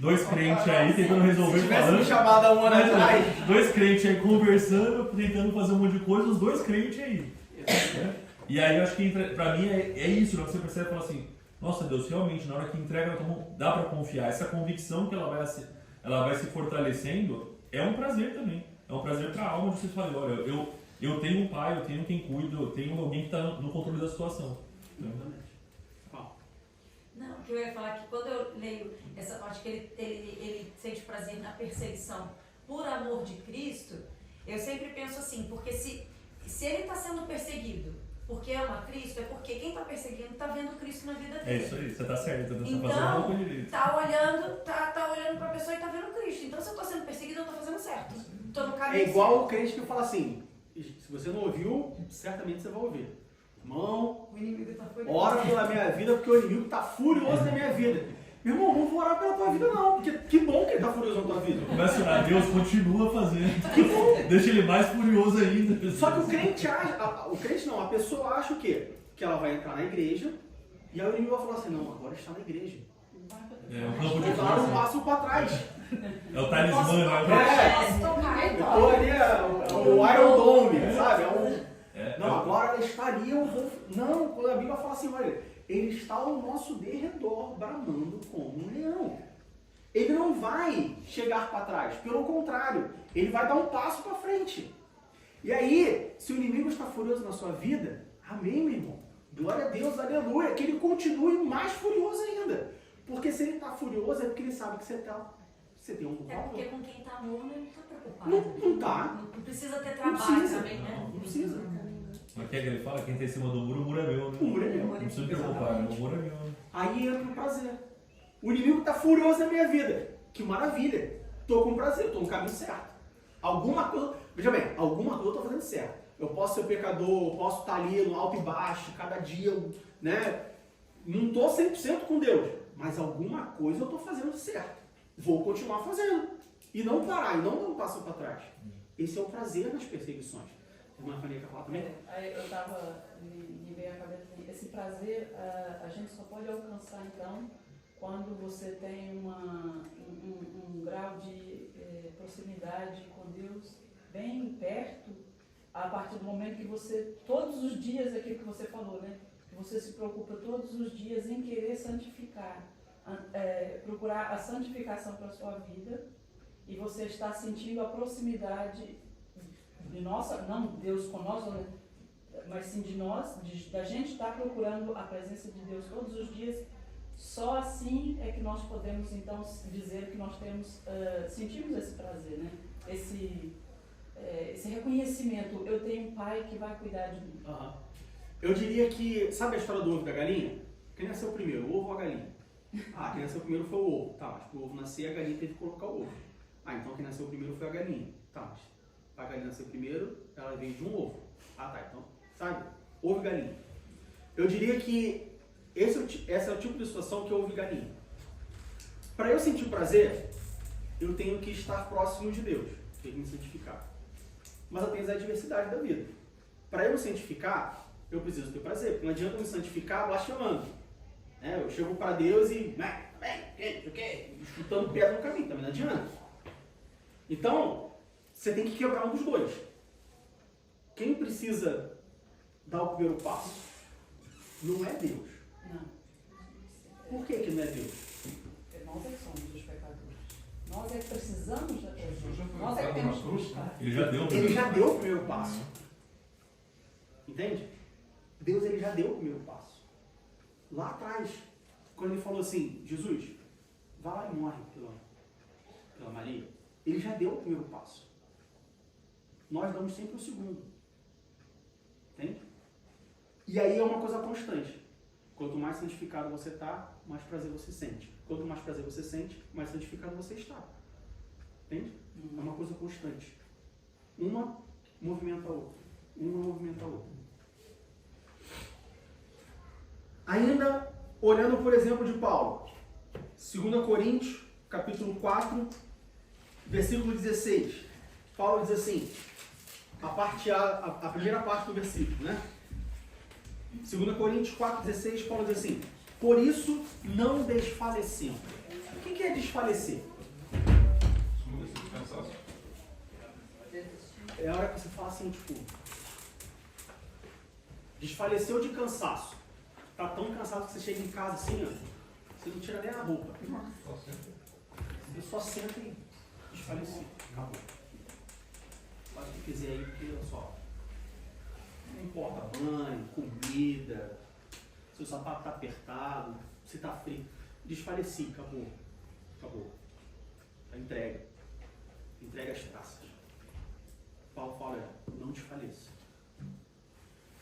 2 crentes aí tentando resolver, Se tivesse falando... me chamado há um ano atrás... 2 crentes aí conversando, tentando fazer um monte de coisa, os 2 crentes aí. Né? E aí eu acho que pra mim é isso, né? Você percebe e fala assim, nossa Deus, realmente na hora que entrega, dá pra confiar. Essa convicção que ela vai se fortalecendo, é um prazer também. É um prazer para a alma de você falar, olha, eu tenho um pai, eu tenho quem cuida, eu tenho alguém que está no controle da situação. Não, o que eu ia falar é que quando eu leio essa parte que ele sente prazer na perseguição por amor de Cristo, eu sempre penso assim, porque se ele está sendo perseguido porque ama Cristo, é porque quem está perseguindo está vendo Cristo na vida dele. É isso aí, você está certo, você então, está fazendo um direito. Está olhando para a pessoa e está vendo Cristo. Então, se eu estou sendo perseguido, eu estou fazendo certo. Estou no caminho. É igual o crente que fala assim, se você não ouviu, certamente você vai ouvir. Irmão, O inimigo está furioso. ora pela minha vida, porque o inimigo está furioso na minha vida. Meu irmão, não vou orar pela tua vida não, porque que bom que ele está furioso na tua vida. Começa a orar, Deus continua fazendo. Deixa ele mais furioso ainda. Só que o crente acha, a pessoa acha o quê? Que ela vai entrar na igreja, e aí o inimigo vai falar assim, não, agora está na igreja. É um campo de Claro, um força. passo para trás. É o talismã, né? Posso tocar, então. Ou ali o Iron Dome, sabe? Não, agora ela estaria, eu vou... Não, quando a Bíblia fala assim, olha, ele está ao nosso derredor, bramando como um leão. Ele não vai chegar para trás, pelo contrário, ele vai dar um passo para frente. E aí, se o inimigo está furioso na sua vida, amém, meu irmão? Glória a Deus, aleluia, que ele continue mais furioso ainda. Porque se ele está furioso, é porque ele sabe que você tem um É valor. porque com quem está amor não está preocupado. Não tá. Não precisa ter Não trabalho precisa. também, né? Não precisa. Mas o que é que ele fala? Quem está em cima do muro, o muro é meu, né? O muro é meu. Não precisa me preocupar, né? O muro é meu. Né? Aí entra o prazer. O inimigo está furioso na minha vida. Que maravilha. Estou com prazer, estou no caminho certo. Alguma coisa, veja bem, alguma coisa eu estou fazendo certo. Eu posso ser pecador, eu posso estar ali no alto e baixo, cada dia, né? Não estou 100% com Deus, mas alguma coisa eu estou fazendo certo. Vou continuar fazendo. E não parar, e não dar um passo para trás. Esse é o prazer nas perseguições. Uma família que falar também? Eu estava me veio a cabeça assim, esse prazer a gente só pode alcançar então quando você tem um grau de proximidade com Deus bem perto, a partir do momento que você, todos os dias, aquilo que você falou, né? Que você se preocupa todos os dias em querer santificar, procurar a santificação para a sua vida, e você está sentindo a proximidade de nossa, não Deus conosco, né? Mas sim de nós, da gente estar procurando a presença de Deus todos os dias, só assim é que nós podemos então dizer que nós sentimos esse prazer, né? Esse reconhecimento, eu tenho um pai que vai cuidar de mim. Uhum. Eu diria que, sabe a história do ovo e da galinha? Quem nasceu primeiro, o ovo ou a galinha? Ah, quem nasceu primeiro foi o ovo. Tá, mas para o ovo nascer, a galinha teve que colocar o ovo. Ah, então quem nasceu primeiro foi a galinha. Tá, mas a galinha nasceu primeiro, ela veio de um ovo. Ah, tá, então, sabe? Ovo e galinha. Eu diria que esse é o tipo de situação que é ovo e galinha. Para eu sentir prazer, eu tenho que estar próximo de Deus, tenho que me santificar. Mas eu tenho as adversidades da vida. Para eu me santificar, eu preciso ter prazer, porque não adianta eu me santificar blasfemando. Eu chego para Deus e chutando pedra no caminho, também não adianta. Então, você tem que quebrar um dos dois. Quem precisa dar o primeiro passo não é Deus. Não. Por que não é Deus? Nós é que somos os pecadores. Nós é que precisamos da presença. Jesus já foi Nós é que colocado temos na que cruz, buscar. Ele já deu o Ele já primeiro deu o passo. primeiro passo. Entende? Deus ele já deu o primeiro passo. Lá atrás, quando ele falou assim, Jesus, vai lá e morre pela Maria, ele já deu o primeiro passo. Nós damos sempre o segundo. Entende? E aí é uma coisa constante. Quanto mais santificado você está, mais prazer você sente. Quanto mais prazer você sente, mais santificado você está. Entende? É uma coisa constante. Uma movimenta a outra. Uma movimenta a outra. Ainda olhando por exemplo de Paulo. 2 Coríntios, capítulo 4, versículo 16. Paulo diz assim, a primeira parte do versículo, né? 2 Coríntios 4,16, Paulo diz assim, por isso não desfalecemos. O que é desfalecer? É a hora que você fala assim, tipo, desfaleceu de cansaço. Tá tão cansado que você chega em casa assim, ó, você não tira nem a roupa. Você só senta e desfaleceu. Acabou. Faz o que quiser aí, porque olha só. Não importa banho, comida, seu sapato tá apertado, você tá frio. Desfaleci, acabou. Acabou. Entrega. Entrega as taças. Paulo fala, não desfaleça.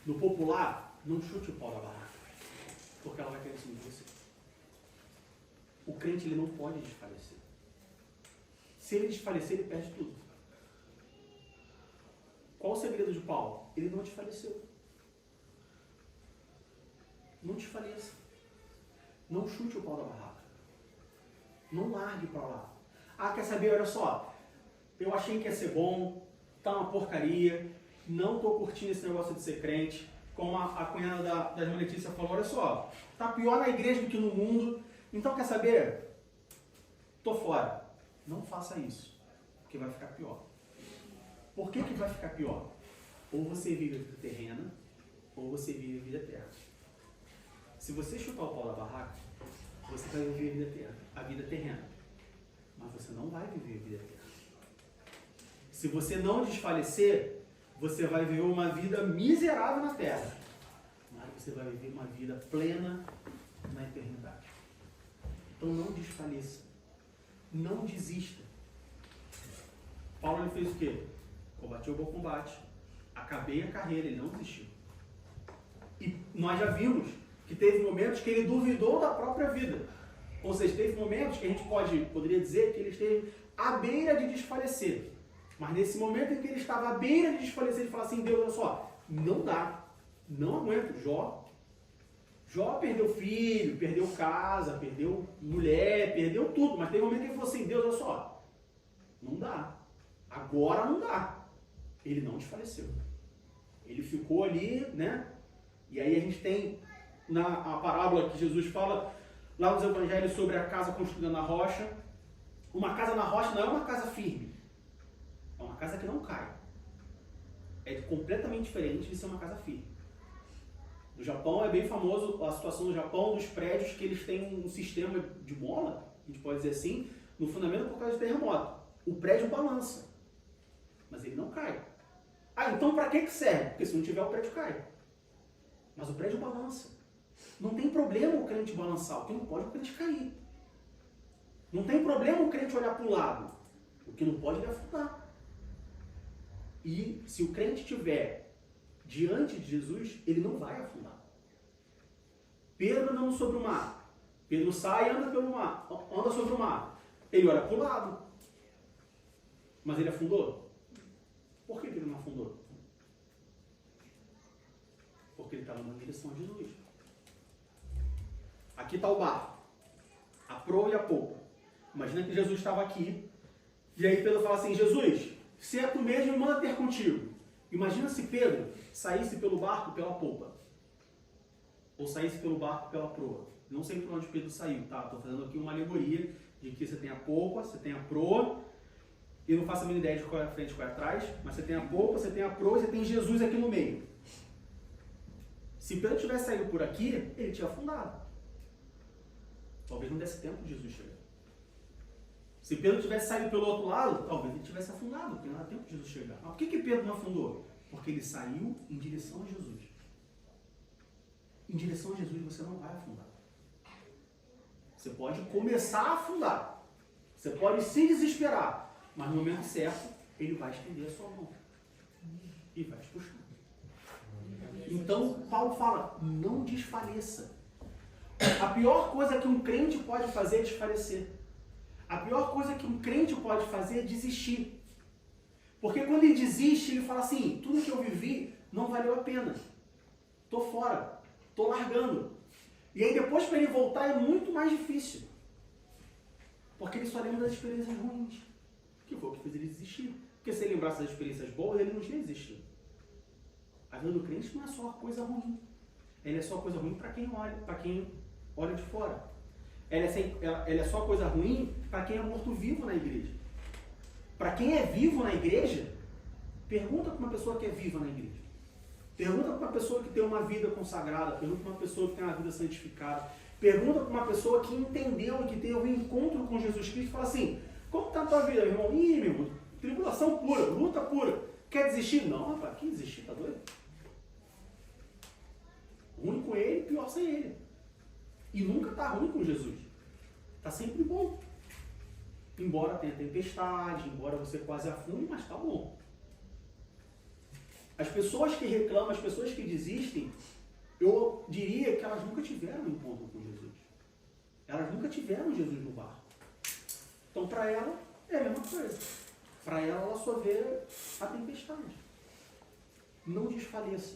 No popular, não chute o pau da barraca, porque ela vai cair em cima de você. O crente ele não pode desfalecer. Se ele desfalecer, ele perde tudo. Qual o segredo de Paulo? Ele não desfaleceu. Não desfaleça. Não chute o pau da barraca. Não largue para lá. Ah, quer saber? Olha só. Eu achei que ia ser bom. Tá uma porcaria. Não tô curtindo esse negócio de ser crente. Como a cunhada da irmã Letícia falou, olha só. Tá pior na igreja do que no mundo. Então, quer saber? Tô fora. Não faça isso. Porque vai ficar pior. Por que vai ficar pior? Ou você vive a vida terrena, ou você vive a vida eterna. Se você chutar o pau da barraca, você vai viver a vida terrena. Mas você não vai viver a vida eterna. Se você não desfalecer, você vai viver uma vida miserável na terra. Mas você vai viver uma vida plena na eternidade. Então não desfaleça. Não desista. Paulo ele fez o quê? Combati o bom combate, acabei a carreira, ele não desistiu. E nós já vimos que teve momentos que ele duvidou da própria vida. Ou seja, teve momentos que a gente poderia dizer que ele esteve à beira de desfalecer. Mas nesse momento em que ele estava à beira de desfalecer, ele fala assim, Deus, olha só, não dá, não aguento. Jó perdeu filho, perdeu casa, perdeu mulher, perdeu tudo. Mas teve um momento que ele falou assim, Deus, olha só, não dá. Agora não dá. Ele não desfaleceu. Ele ficou ali, né? E aí a gente tem a parábola que Jesus fala lá nos evangelhos sobre a casa construída na rocha. Uma casa na rocha não é uma casa firme. É uma casa que não cai. É completamente diferente de ser uma casa firme. No Japão é bem famoso a situação no Japão dos prédios que eles têm um sistema de mola, a gente pode dizer assim, no fundamento por causa de terremoto. O prédio balança, mas ele não cai. Ah, então para que serve? Porque se não tiver, o prédio cai. Mas o prédio balança. Não tem problema o crente balançar, o que não pode é o crente cair. Não tem problema o crente olhar para o lado, o que não pode é afundar. E se o crente estiver diante de Jesus, ele não vai afundar. Pedro andando sobre o mar. Pedro sai e anda pelo mar, anda sobre o mar. Ele olha para o lado. Mas ele afundou? Por que ele não afundou? Porque ele estava na direção de Jesus. Aqui está o barco. A proa e a polpa. Imagina que Jesus estava aqui. E aí Pedro fala assim, Jesus, se é tu mesmo, me manda ter contigo. Imagina se Pedro saísse pelo barco pela polpa. Ou saísse pelo barco pela proa. Não sei por onde Pedro saiu, tá? Estou fazendo aqui uma alegoria de que você tem a polpa, você tem a proa. E não faço a mínima ideia de qual é a frente e qual é atrás. Mas você tem a polpa, você tem a proa e você tem Jesus aqui no meio. Se Pedro tivesse saído por aqui, ele tinha afundado. Talvez não desse tempo de Jesus chegar. Se Pedro tivesse saído pelo outro lado, talvez ele tivesse afundado, porque não era tempo de Jesus chegar. Mas por que Pedro não afundou? Porque ele saiu em direção a Jesus. Em direção a Jesus você não vai afundar. Você pode começar a afundar. Você pode se desesperar. Mas no momento certo, ele vai estender a sua mão. E vai te puxar. Então, Paulo fala, não desfaleça. A pior coisa que um crente pode fazer é desfalecer. A pior coisa que um crente pode fazer é desistir. Porque quando ele desiste, ele fala assim, tudo que eu vivi não valeu a pena. Estou fora, estou largando. E aí depois para ele voltar é muito mais difícil. Porque ele só lembra das experiências ruins. Que foi o que fez ele desistir. Porque se ele lembrasse das experiências boas, ele não tinha desistido. A vida do crente não é só coisa ruim. Ela é só coisa ruim para quem olha de fora. Ela é só coisa ruim para quem é morto-vivo na igreja. Para quem é vivo na igreja, pergunta para uma pessoa que é viva na igreja. Pergunta para uma pessoa que tem uma vida consagrada. Pergunta para uma pessoa que tem uma vida santificada. Pergunta para uma pessoa que entendeu e que teve um encontro com Jesus Cristo e fala assim, como está a tua vida, meu irmão? Ih, meu irmão, tribulação pura, luta pura. Quer desistir? Não, rapaz, que desistir? Tá doido? Ruim com ele, pior sem ele. E nunca está ruim com Jesus. Está sempre bom. Embora tenha tempestade, embora você quase afunde, mas está bom. As pessoas que reclamam, as pessoas que desistem, eu diria que elas nunca tiveram um encontro com Jesus. Elas nunca tiveram Jesus no barco. Então, para ela, é a mesma coisa. Para ela só vê a tempestade. Não desfaleça.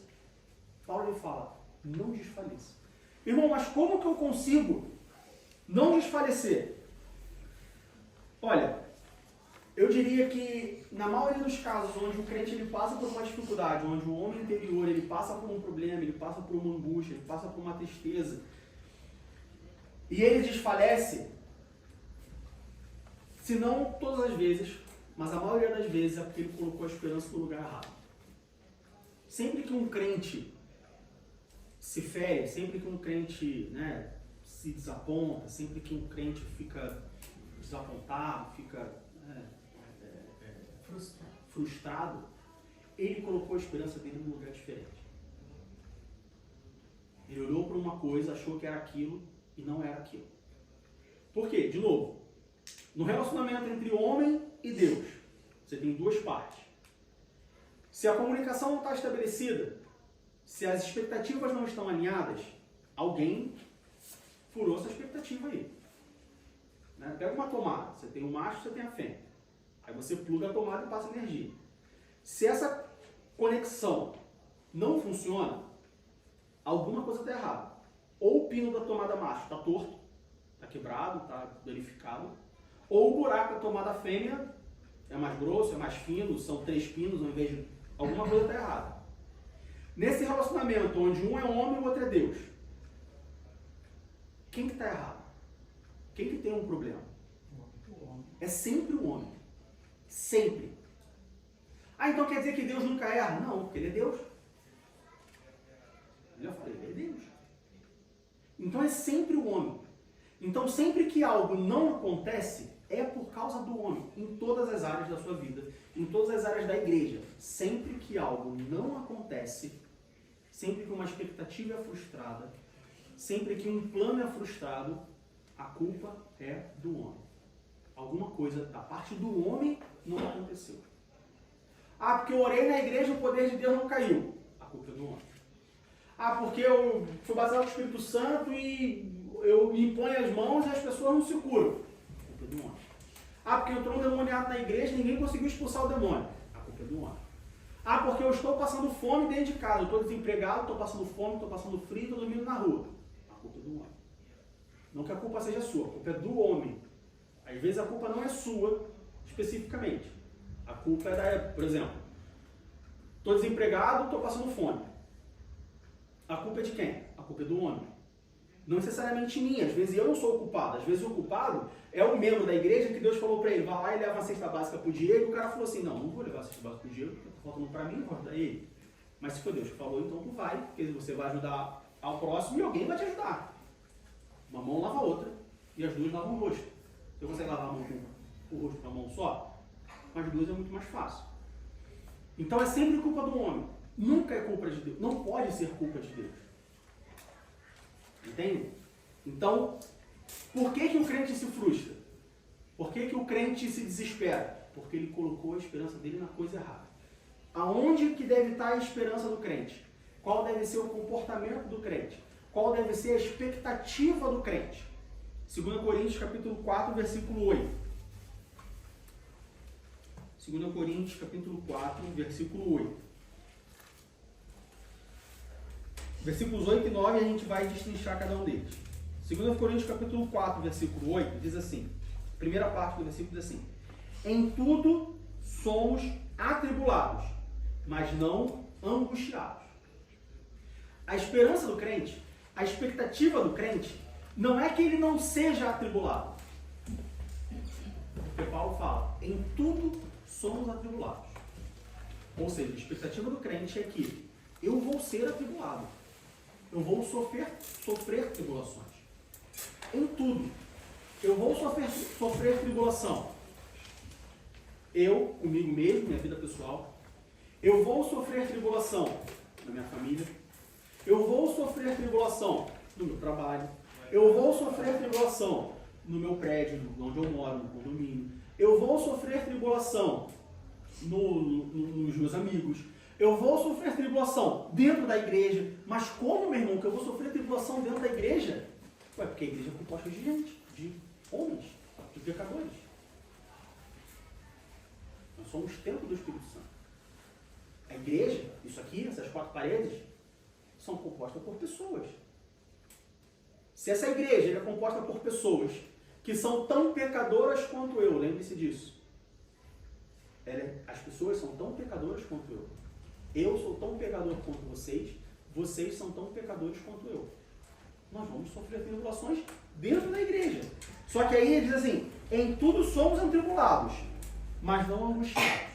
Paulo ele fala, não desfaleça. Irmão, mas como que eu consigo não desfalecer? Olha, eu diria que na maioria dos casos onde o crente ele passa por uma dificuldade, onde o homem interior ele passa por um problema, ele passa por uma angústia, ele passa por uma tristeza, e ele desfalece, se não todas as vezes, mas a maioria das vezes é porque ele colocou a esperança no lugar errado. Sempre que um crente se fere, sempre que um crente se desaponta, sempre que um crente fica desapontado, fica frustrado, ele colocou a esperança dele num lugar diferente. Ele olhou para uma coisa, achou que era aquilo e não era aquilo. Por quê? De novo, no relacionamento entre homem e Deus, você tem duas partes. Se a comunicação não está estabelecida, se as expectativas não estão alinhadas, alguém furou essa expectativa aí. Pega uma tomada, você tem o macho, você tem a fêmea. Aí você pluga a tomada e passa energia. Se essa conexão não funciona, alguma coisa está errada. Ou o pino da tomada macho está torto, está quebrado, está danificado, ou o buraco da tomada fêmea é mais grosso, é mais fino, são 3 pinos ao invés de... Alguma coisa está errada. Nesse relacionamento onde um é homem e o outro é Deus, quem que está errado? Quem que tem um problema? É sempre o homem. Sempre. Ah, então quer dizer que Deus nunca erra? Não, porque ele é Deus. Eu já falei, ele é Então é sempre o homem. Então sempre que algo não acontece, é por causa do homem, em todas as áreas da sua vida, em todas as áreas da igreja. Sempre que algo não acontece, sempre que uma expectativa é frustrada, sempre que um plano é frustrado, a culpa é do homem. Alguma coisa da parte do homem não aconteceu. Ah, porque eu orei na igreja e o poder de Deus não caiu. A culpa é do homem. Ah, porque eu fui batizado com o Espírito Santo e eu imponho as mãos e as pessoas não se curam. A culpa é do homem. Ah, porque entrou um demoniado na igreja e ninguém conseguiu expulsar o demônio. A culpa é do homem. Ah, porque eu estou passando fome dentro de casa. Eu estou desempregado, estou passando fome, estou passando frio, estou dormindo na rua. A culpa é do homem. Não que a culpa seja sua, a culpa é do homem. Às vezes a culpa não é sua, especificamente. A culpa é da... Por exemplo, estou desempregado, estou passando fome. A culpa é de quem? A culpa é do homem. Não necessariamente minha. Às vezes eu não sou o culpado. Às vezes o culpado é o membro da igreja que Deus falou para ele, vai lá e leva uma cesta básica para o Diego. E o cara falou assim, não vou levar a cesta básica para o Diego, porque está faltando para mim, vou ajudar ele. Mas se foi Deus que falou, então tu vai, porque você vai ajudar ao próximo e alguém vai te ajudar. Uma mão lava a outra e as duas lavam o rosto. Você consegue lavar a mão com o rosto com a mão só? Com as duas é muito mais fácil. Então é sempre culpa do homem. Nunca é culpa de Deus. Não pode ser culpa de Deus. Entende? Então, por que o crente se frustra? Por que o crente se desespera? Porque ele colocou a esperança dele na coisa errada. Aonde que deve estar a esperança do crente? Qual deve ser o comportamento do crente? Qual deve ser a expectativa do crente? 2 Coríntios capítulo 4, versículo 8. 2 Coríntios capítulo 4, versículo 8. Versículos 8 e 9 a gente vai destrinchar cada um deles. 2 Coríntios capítulo 4, versículo 8, diz assim, primeira parte do versículo diz assim, em tudo somos atribulados, mas não angustiados. A esperança do crente, a expectativa do crente, não é que ele não seja atribulado. Porque Paulo fala, em tudo somos atribulados. Ou seja, a expectativa do crente é que eu vou ser atribulado. Eu vou sofrer tribulações. Em tudo. Eu vou sofrer tribulação. Eu, comigo mesmo, minha vida pessoal. Eu vou sofrer tribulação na minha família. Eu vou sofrer tribulação no meu trabalho. Eu vou sofrer tribulação no meu prédio, onde eu moro, no condomínio. Eu vou sofrer tribulação nos meus amigos. Eu vou sofrer tribulação dentro da igreja. Mas como, meu irmão, que eu vou sofrer tribulação dentro da igreja? Ué, porque a igreja é composta de gente, de homens, de pecadores. Nós somos templo do Espírito Santo. A igreja, isso aqui, essas quatro paredes, são compostas por pessoas. Se essa igreja é composta por pessoas que são tão pecadoras quanto eu, lembre-se disso. As pessoas são tão pecadoras quanto eu. Eu sou tão pecador quanto vocês, vocês são tão pecadores quanto eu. Nós vamos sofrer tribulações dentro da igreja. Só que aí ele diz assim, em tudo somos atribulados, mas não angustiados.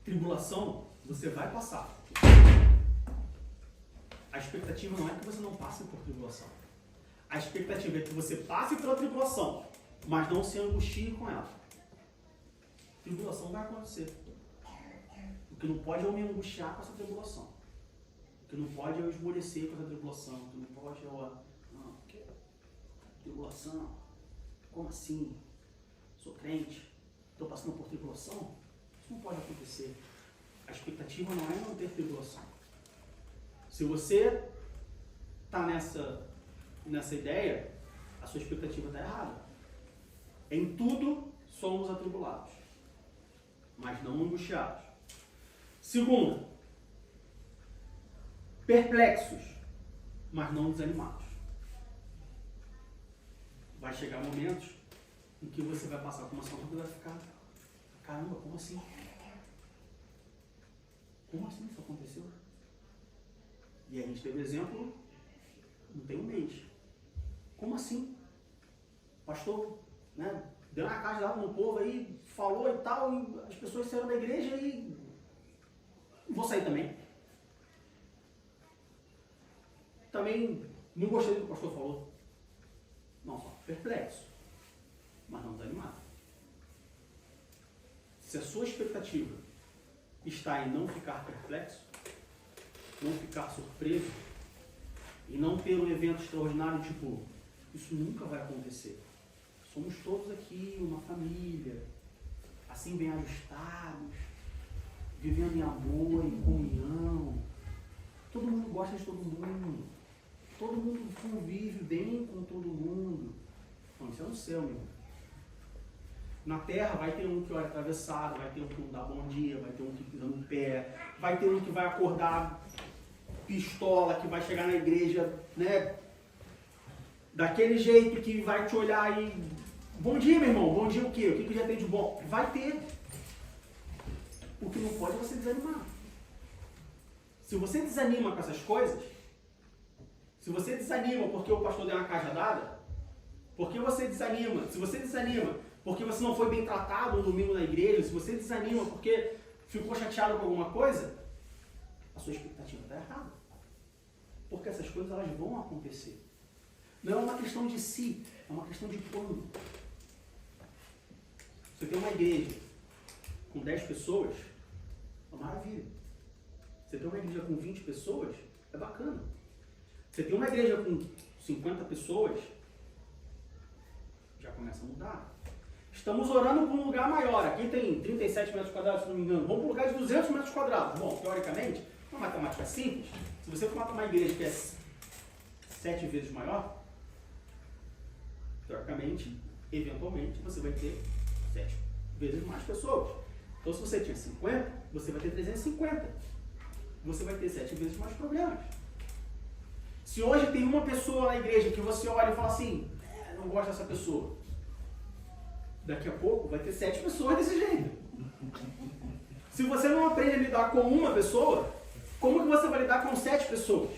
Tribulação, você vai passar. A expectativa não é que você não passe por tribulação. A expectativa é que você passe pela tribulação, mas não se angustie com ela. Tribulação vai acontecer. O que não pode é eu me angustiar com essa tribulação. O que não pode é eu esmorecer com essa tribulação. O que não pode é eu... Não, que tribulação? Como assim? Sou crente? Estou passando por tribulação? Isso não pode acontecer. A expectativa não é não ter tribulação. Se você está nessa ideia, a sua expectativa está errada. Em tudo somos atribulados, mas não angustiados. Segundo, perplexos, mas não desanimados. Vai chegar momentos em que você vai passar por uma situação que vai ficar, caramba, como assim? Como assim isso aconteceu? E a gente teve exemplo, não tem um mês. Como assim? O pastor, né, deu uma casa lá no povo aí, falou e tal, e as pessoas saíram da igreja e vou sair também. Também Não gostei do que o pastor falou. Não, só perplexo, mas não desanimado. Se a sua expectativa está em não ficar perplexo, não ficar surpreso, e não ter um evento extraordinário, tipo, isso nunca vai acontecer. Somos todos aqui uma família, assim bem ajustados, vivendo em amor, em comunhão. Todo mundo gosta de todo mundo. Todo mundo convive bem com todo mundo. Não, isso é no céu, meu. Na terra vai ter um que olha atravessado, vai ter um que não dá bom dia, vai ter um que pisa no pé, vai ter um que vai acordar pistola, que vai chegar na igreja, né? Daquele jeito que vai te olhar e... Bom dia, meu irmão. Bom dia o quê? O que já tem de bom? Vai ter. O que não pode é você desanimar. Se você desanima com essas coisas, se você desanima porque o pastor deu uma cajadada, porque você desanima, se você desanima porque você não foi bem tratado no domingo na igreja, se você desanima porque ficou chateado com alguma coisa, a sua expectativa está errada. Porque essas coisas elas vão acontecer. Não é uma questão de si, é uma questão de quando. Você tem uma igreja com 10 pessoas, é uma maravilha. Você tem uma igreja com 20 pessoas, é bacana. Você tem uma igreja com 50 pessoas, já começa a mudar. Estamos orando para um lugar maior. Aqui tem 37 metros quadrados, se não me engano. Vamos para um lugar de 200 metros quadrados. Bom, teoricamente, uma matemática simples. Se você for uma igreja que é 7 vezes maior, teoricamente, eventualmente, você vai ter 7 vezes mais pessoas. Então, se você tinha 50, você vai ter 350. Você vai ter 7 vezes mais problemas. Se hoje tem uma pessoa na igreja que você olha e fala assim, não gosto dessa pessoa, daqui a pouco vai ter 7 pessoas desse jeito. Se você não aprende a lidar com uma pessoa, como que você vai lidar com 7 pessoas?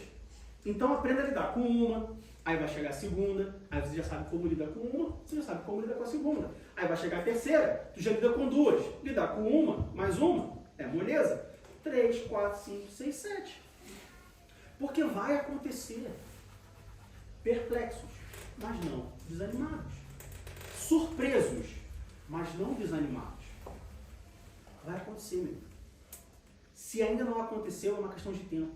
Então aprenda a lidar com uma, aí vai chegar a segunda, aí você já sabe como lidar com uma, você já sabe como lidar com a segunda. Aí vai chegar a terceira, tu já lida com 2. Lidar com uma, mais uma, é moleza. 3, 4, 5, 6, 7. Porque vai acontecer. Perplexos, mas não desanimados. Surpresos, mas não desanimados. Vai acontecer, meu. Se ainda não aconteceu, é uma questão de tempo.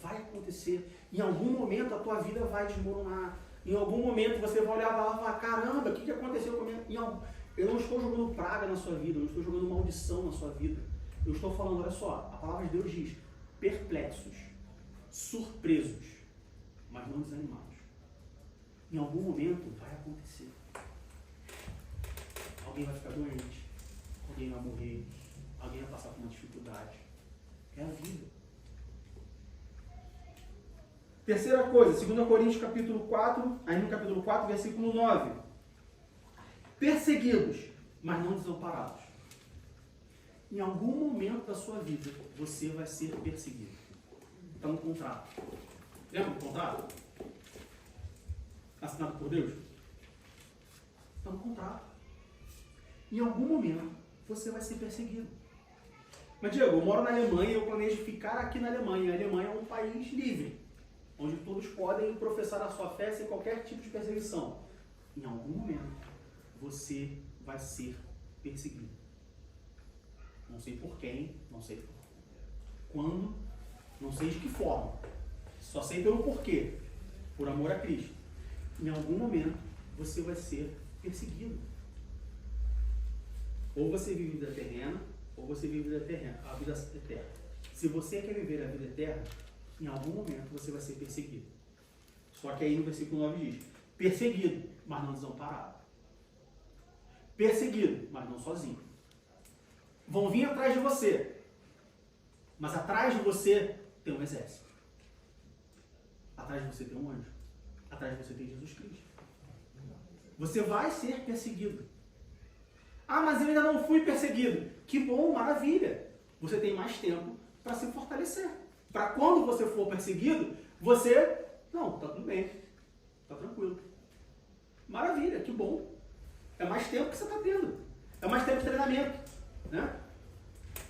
Vai acontecer. Em algum momento a tua vida vai desmoronar. Em algum momento você vai olhar e falar, caramba, o que aconteceu comigo? Eu não estou jogando praga na sua vida, eu não estou jogando maldição na sua vida. Eu estou falando, olha só, a palavra de Deus diz, perplexos, surpresos, mas não desanimados. Em algum momento vai acontecer. Alguém vai ficar doente, alguém vai morrer, alguém vai passar por uma dificuldade. É a vida. Terceira coisa, 2 Coríntios capítulo 4, aí no capítulo 4, versículo 9. Perseguidos, mas não desamparados. Em algum momento da sua vida, você vai ser perseguido. Está no contrato. Lembra do contrato? Assinado por Deus? Está no contrato. Em algum momento, você vai ser perseguido. Mas, Diego, eu moro na Alemanha e eu planejo ficar aqui na Alemanha. A Alemanha é um país livre, onde todos podem professar a sua fé sem qualquer tipo de perseguição. Em algum momento, você vai ser perseguido. Não sei por quem, não sei quando, não sei de que forma. Só sei pelo porquê. Por amor a Cristo. Em algum momento, você vai ser perseguido. Ou você vive vida terrena, ou você vive a vida eterna. Se você quer viver a vida eterna, em algum momento você vai ser perseguido. Só que aí no versículo 9 diz, perseguido, mas não desamparado. Perseguido, mas não sozinho. Vão vir atrás de você, mas atrás de você tem um exército. Atrás de você tem um anjo. Atrás de você tem Jesus Cristo. Você vai ser perseguido. Ah, mas eu ainda não fui perseguido. Que bom, maravilha. Você tem mais tempo para se fortalecer. Para quando você for perseguido, você... Não, tá tudo bem. Tá tranquilo. Maravilha, que bom. É mais tempo que você está tendo. É mais tempo de treinamento. Né?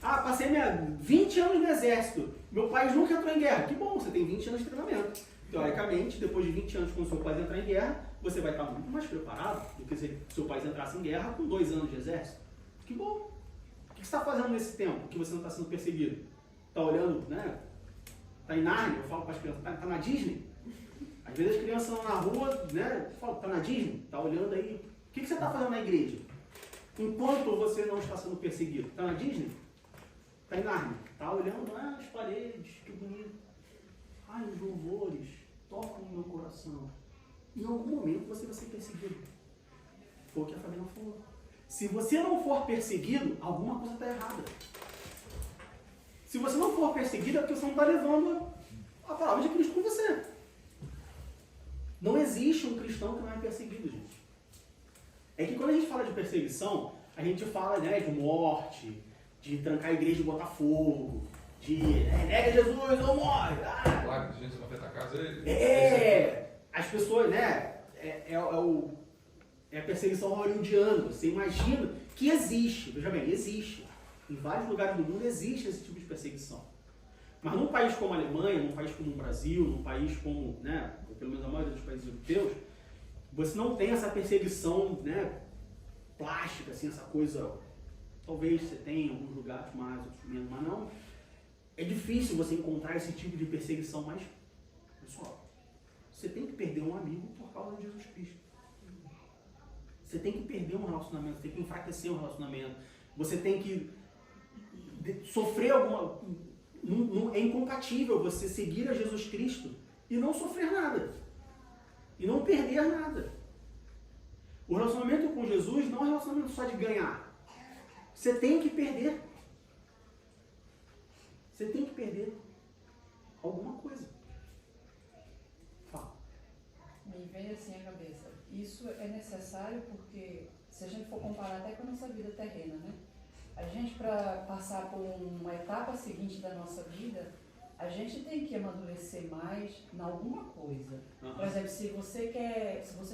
Ah, passei 20 anos no exército. Meu país nunca entrou em guerra. Que bom, você tem 20 anos de treinamento. teoricamente, depois de 20 anos, quando seu país entrar em guerra, você vai estar muito mais preparado do que se seu país entrasse em guerra com 2 anos de exército. Que bom! O que você está fazendo nesse tempo que você não está sendo perseguido? Está olhando, né? Está em Nárnia, eu falo para as crianças, está na Disney? Às vezes as crianças estão na rua, né? Eu falo, está na Disney? Está olhando aí. O que você está fazendo na igreja? Enquanto você não está sendo perseguido. Está na Disney? Está em Nárnia? Está olhando, as paredes, que bonito. Ai, os louvores tocam no meu coração. Em algum momento você vai ser perseguido. Foi o que a Fabiana falou. Se você não for perseguido, alguma coisa está errada. Se você não for perseguido, é porque você não está levando a palavra de Cristo com você. Não existe um cristão que não é perseguido, gente. É que quando a gente fala de perseguição, a gente fala, né, de morte, de trancar a igreja e botar fogo, de nega Jesus ou morre. Claro que a gente não afeta a casa. As pessoas, né, é a perseguição hollywoodiana. Você imagina que existe, veja bem, existe. Em vários lugares do mundo existe esse tipo de perseguição. Mas num país como a Alemanha, num país como o Brasil, num país como, né, pelo menos a maioria dos países europeus, você não tem essa perseguição, né, plástica, assim, essa coisa. Talvez você tenha em alguns lugares mais, outros menos, mas não. É difícil você encontrar esse tipo de perseguição, mas, pessoal, você tem que perder um amigo por causa de Jesus Cristo. Você tem que perder um relacionamento, você tem que enfraquecer um relacionamento, você tem que sofrer alguma... É incompatível você seguir a Jesus Cristo e não sofrer nada. E não perder nada. O relacionamento com Jesus não é um relacionamento só de ganhar. Você tem que perder. Você tem que perder alguma coisa. Fala. Me vem assim a cabeça. Isso é necessário porque, se a gente for comparar até com a nossa vida terrena, né? A gente, para passar por uma etapa seguinte da nossa vida, a gente tem que amadurecer mais em alguma coisa. Por exemplo, se você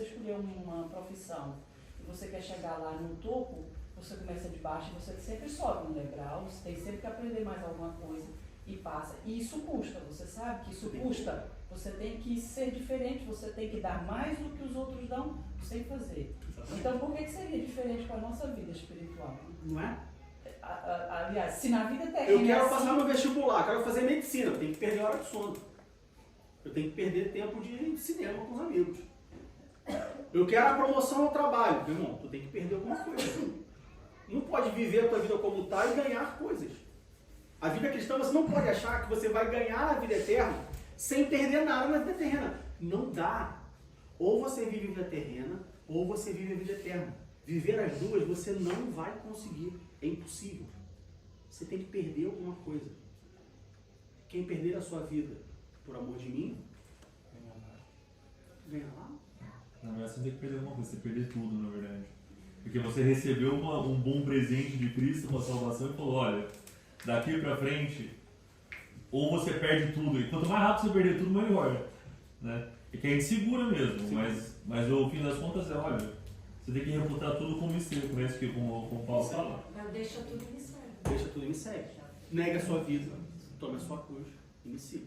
escolher uma profissão e você quer chegar lá no topo, você começa de baixo e você sempre sobe um degrau, você tem sempre que aprender mais alguma coisa e passa. E isso custa, você sabe que isso custa. Você tem que ser diferente, você tem que dar mais do que os outros dão sem fazer. Então, por que seria diferente com a nossa vida espiritual? Não é? Aliás, se na vida terrena... Eu quero passar no vestibular, quero fazer medicina, eu tenho que perder hora de sono. Eu tenho que perder tempo de cinema com os amigos. Eu quero a promoção no trabalho. Meu irmão, tu tem que perder alguma coisa. Não pode viver a tua vida como está e ganhar coisas. A vida cristã, você não pode achar que você vai ganhar a vida eterna sem perder nada na vida terrena. Não dá. Ou você vive a vida terrena, ou você vive a vida eterna. Viver as duas, você não vai conseguir. É impossível. Você tem que perder alguma coisa. Quem perder a sua vida por amor de mim, ganha lá. Na verdade, você tem que perder alguma coisa, você perder tudo, na verdade. Porque você recebeu um bom presente de Cristo, uma salvação, e falou, olha, daqui pra frente, ou você perde tudo, e quanto mais rápido você perder tudo, melhor. Né? É que a gente segura mesmo, mas no fim das contas é, olha, você tem que reputar tudo como esterco, né? Que como o Paulo fala. Deixa tudo e me segue. Deixa tudo e me segue. Nega a sua vida, tome a sua cruz e me siga.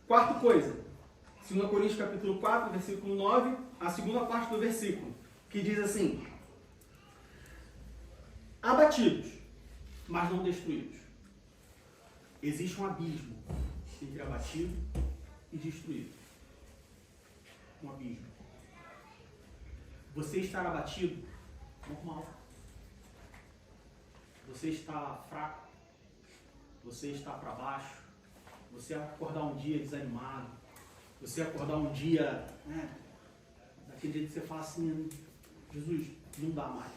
Quarta coisa, 2 Coríntios capítulo 4, versículo 9, a segunda parte do versículo, que diz assim: abatidos, mas não destruídos. Existe um abismo entre abatido e destruído. Um abismo. Você estar abatido, normal. Você está fraco, você está para baixo, você acordar um dia desanimado, você acordar um dia, né, daquele dia que você fala assim, Jesus, não dá mais,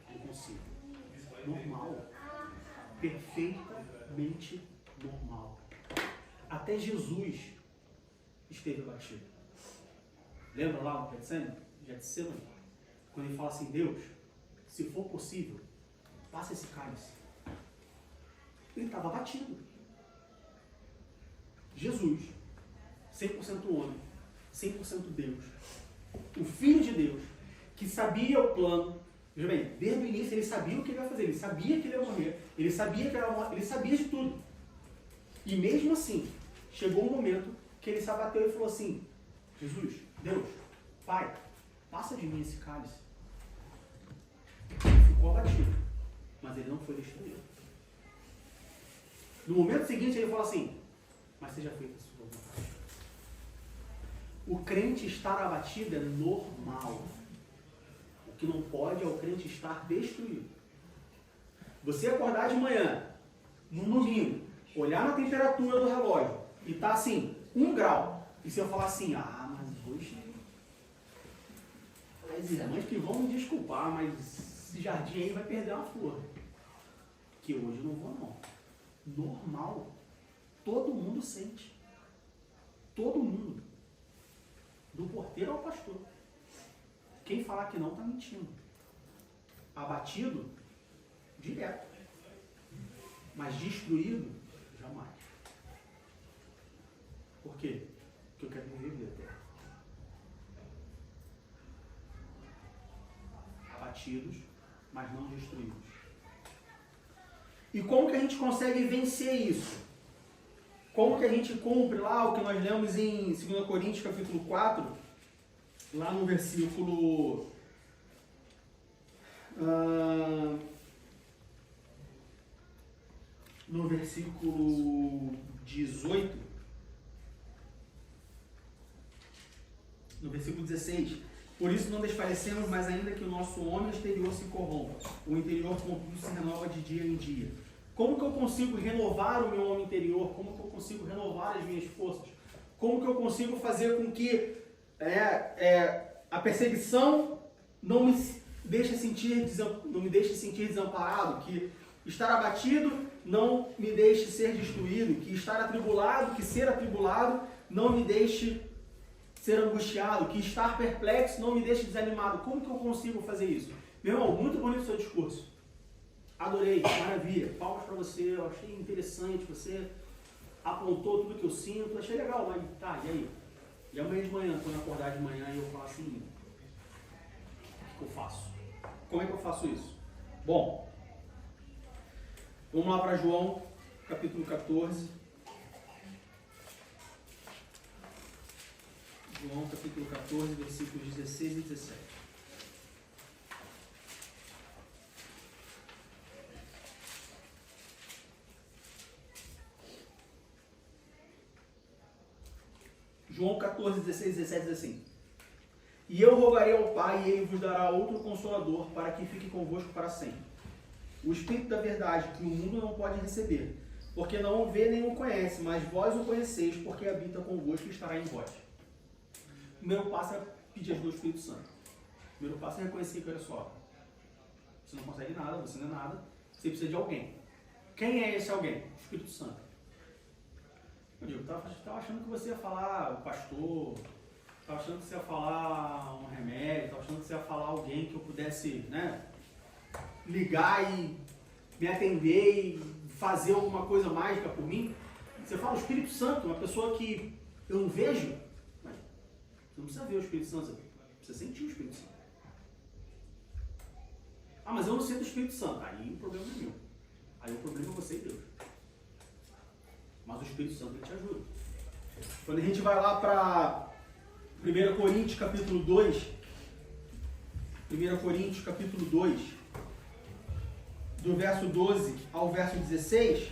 não consigo. Normal, perfeitamente normal. Até Jesus esteve abatido. Lembra lá no Getsemane? Quando ele fala assim, Deus, se for possível, passa esse cálice. Ele estava abatido. Jesus, 100% homem, 100% Deus, o Filho de Deus, que sabia o plano, veja bem, desde o início ele sabia o que ele ia fazer, ele sabia que ele ia morrer, ele sabia de tudo. E mesmo assim, chegou um momento que ele se abateu e falou assim, Jesus, Deus, Pai, passa de mim esse cálice. Ele ficou abatido, mas ele não foi destruído. No momento seguinte ele falou assim, mas seja feita a sua vontade. O crente estar abatido é normal. O que não pode é o crente estar destruído. Você acordar de manhã, no domingo, olhar na temperatura do relógio e tá assim, 1 grau, e você falar assim, mas hoje as irmãs que vão me desculpar, mas esse jardim aí vai perder uma flor. Que hoje eu não vou não. Normal. Todo mundo sente. Todo mundo. Do porteiro ao pastor. Quem falar que não está mentindo. Abatido, direto. Mas destruído, jamais. Por quê? Porque eu quero viver vida eterna. Abatidos, mas não destruídos. E como que a gente consegue vencer isso? Como que a gente cumpre lá o que nós lemos em 2 Coríntios capítulo 4, lá no versículo no versículo 18, no versículo 16, por isso não desfalecemos, mas ainda que o nosso homem exterior se corrompa, o interior contudo se renova de dia em dia. Como que eu consigo renovar o meu homem interior? Como que eu consigo renovar as minhas forças? Como que eu consigo fazer com que a perseguição não me deixe sentir desamparado, que estar abatido não me deixe ser destruído, que estar atribulado, que ser atribulado não me deixe ser angustiado, que estar perplexo não me deixe desanimado. Como que eu consigo fazer isso? Meu irmão, muito bonito o seu discurso. Adorei, maravilha, palmas para você, eu achei interessante, você apontou tudo que eu sinto, achei legal, mas tá, e aí? E amanhã de manhã, quando eu acordar de manhã, eu falo assim, o que eu faço? Como é que eu faço isso? Bom, vamos lá para João, capítulo 14. João, capítulo 14, versículos 16 e 17. João 14, 16 e 17 diz assim: E eu rogarei ao Pai, e Ele vos dará outro Consolador, para que fique convosco para sempre. O Espírito da verdade, que o mundo não pode receber, porque não o vê nem o conhece, mas vós o conheceis, porque habita convosco e estará em vós. O primeiro passo é pedir ajuda do Espírito Santo. O primeiro passo é reconhecer que, olha só, você não consegue nada, você não é nada, você precisa de alguém. Quem é esse alguém? O Espírito Santo. Eu digo, estava achando que você ia falar o pastor, estava achando que você ia falar um remédio, estava achando que você ia falar alguém que eu pudesse, ligar e me atender e fazer alguma coisa mágica por mim. Você fala o Espírito Santo, uma pessoa que eu não vejo, mas você não precisa ver o Espírito Santo, você precisa sentir o Espírito Santo. Ah, mas eu não sinto o Espírito Santo. Aí o problema não é meu. Aí o problema é você e Deus. Mas o Espírito Santo ele te ajuda. Quando a gente vai lá para 1 Coríntios capítulo 2, 1 Coríntios capítulo 2, do verso 12 ao verso 16,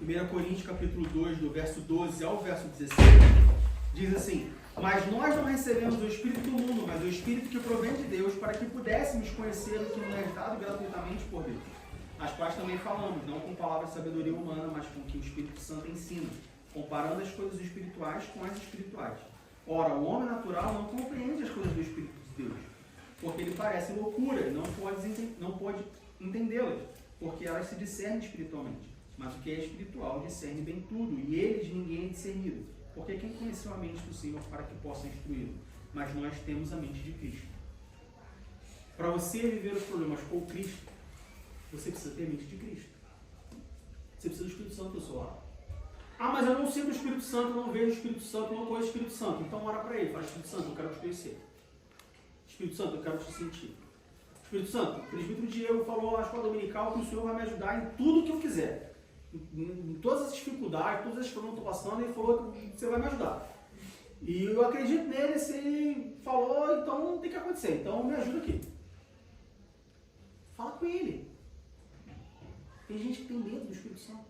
1 Coríntios capítulo 2, do verso 12 ao verso 16, diz assim: Mas nós não recebemos o Espírito do mundo, mas o Espírito que provém de Deus, para que pudéssemos conhecer o que nos é dado gratuitamente por Deus. As quais também falamos, não com palavras de sabedoria humana, mas com o que o Espírito Santo ensina, comparando as coisas espirituais com as espirituais. Ora, o homem natural não compreende as coisas do Espírito de Deus, porque ele parece loucura e não pode entendê-las, porque elas se discernem espiritualmente. Mas o que é espiritual discerne bem tudo, e eles ninguém é discernido. Porque quem conheceu a mente do Senhor para que possa instruí-lo? Mas nós temos a mente de Cristo. Para você viver os problemas com Cristo, você precisa ter a mente de Cristo. Você precisa do Espírito Santo do seu lado. Ah, mas eu não sinto o Espírito Santo, não vejo o Espírito Santo, não conheço o Espírito Santo. Então ora para ele, fala: Espírito Santo, eu quero te conhecer. Espírito Santo, eu quero te sentir. Espírito Santo, o presbítero Diego falou na escola dominical que o Senhor vai me ajudar em tudo que eu quiser. em todas as dificuldades, todas as que eu não estou passando, ele falou que você vai me ajudar. E eu acredito nele, se ele falou, então tem que acontecer. Então me ajuda aqui. Fala com ele. Tem gente que tem medo do Espírito Santo.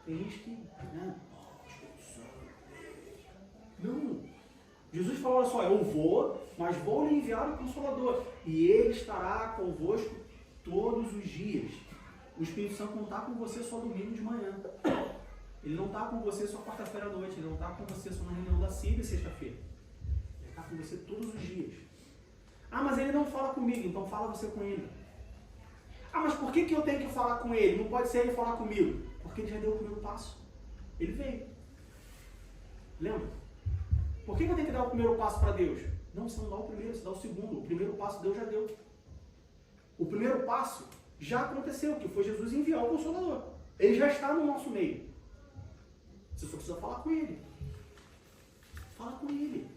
Tem gente que... Não. Jesus falou, olha só, eu vou, mas vou lhe enviar o Consolador. E ele estará convosco todos os dias. O Espírito Santo não está com você só domingo de manhã. Ele não está com você só quarta-feira à noite. Ele não está com você só na reunião da CIB sexta-feira. Ele está com você todos os dias. Ah, mas ele não fala comigo, então fala você com ele. Ah, mas por que eu tenho que falar com ele? Não pode ser ele falar comigo. Porque ele já deu o primeiro passo. Ele veio. Lembra? Por que eu tenho que dar o primeiro passo para Deus? Não, você não dá o primeiro, você dá o segundo. O primeiro passo Deus já deu. O primeiro passo já aconteceu, que foi Jesus enviar o Consolador. Ele já está no nosso meio. Você só precisa falar com ele. Fala com ele.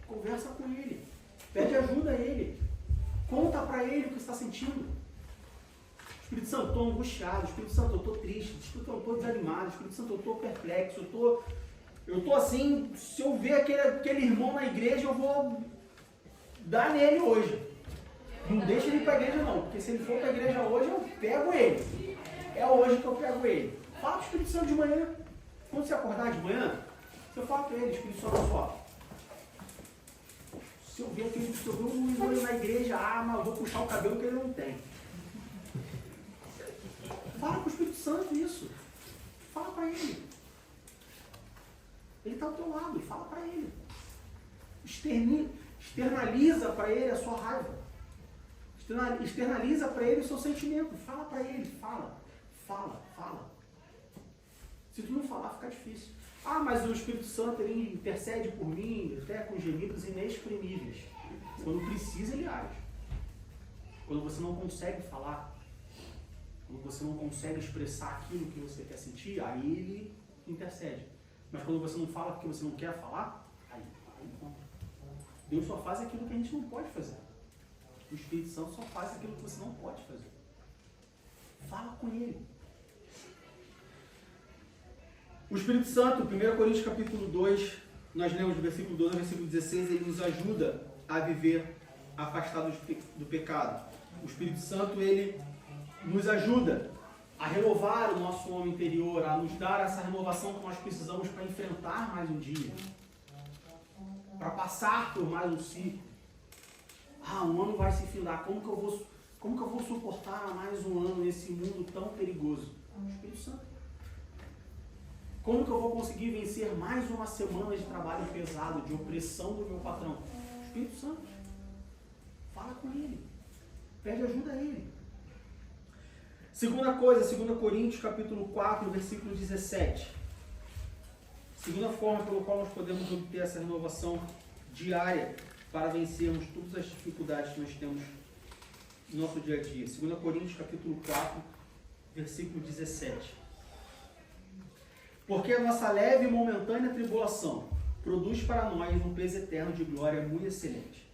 Conversa com ele. Pede ajuda a ele. Conta para ele o que você está sentindo. Espírito Santo, eu estou angustiado. Espírito Santo, eu estou triste. Espírito Santo, eu estou desanimado. Espírito Santo, eu estou perplexo. Eu estou assim, se eu ver aquele irmão na igreja, eu vou dar nele hoje. Não deixa ele ir para a igreja não, porque se ele for para a igreja hoje, eu pego ele. É hoje que eu pego ele. Fala para o Espírito Santo de manhã. Quando você acordar de manhã, você fala para ele, Espírito Santo, só. Se eu ver um irmão na igreja, mas eu vou puxar o cabelo que ele não tem. Fala para o Espírito Santo isso. Fala para ele. Ele está ao teu lado, fala para ele. Externaliza para ele a sua raiva. Externaliza para ele o seu sentimento. Fala para ele, fala. Se tu não falar, fica difícil. Ah, mas o Espírito Santo, ele intercede por mim, até com gemidos inexprimíveis. Quando precisa, ele age. Quando você não consegue falar, quando você não consegue expressar aquilo que você quer sentir, aí ele intercede. Mas quando você não fala porque você não quer falar, aí não. Deus só faz aquilo que a gente não pode fazer. O Espírito Santo só faz aquilo que você não pode fazer. Fala com ele. O Espírito Santo, 1 Coríntios capítulo 2, nós lemos do versículo 12 ao versículo 16, ele nos ajuda a viver afastados do pecado. O Espírito Santo, ele nos ajuda a renovar o nosso homem interior, a nos dar essa renovação que nós precisamos para enfrentar mais um dia, para passar por mais um ciclo. Um ano vai se findar, como que eu vou suportar mais um ano nesse mundo tão perigoso? O Espírito Santo. Como que eu vou conseguir vencer mais uma semana de trabalho pesado, de opressão do meu patrão? O Espírito Santo. Fala com ele. Pede ajuda a ele. Segunda coisa, 2 Coríntios capítulo 4, versículo 17. Segunda forma pela qual nós podemos obter essa renovação diária para vencermos todas as dificuldades que nós temos no nosso dia a dia. 2 Coríntios capítulo 4, versículo 17. Porque a nossa leve e momentânea tribulação produz para nós um peso eterno de glória muito excelente.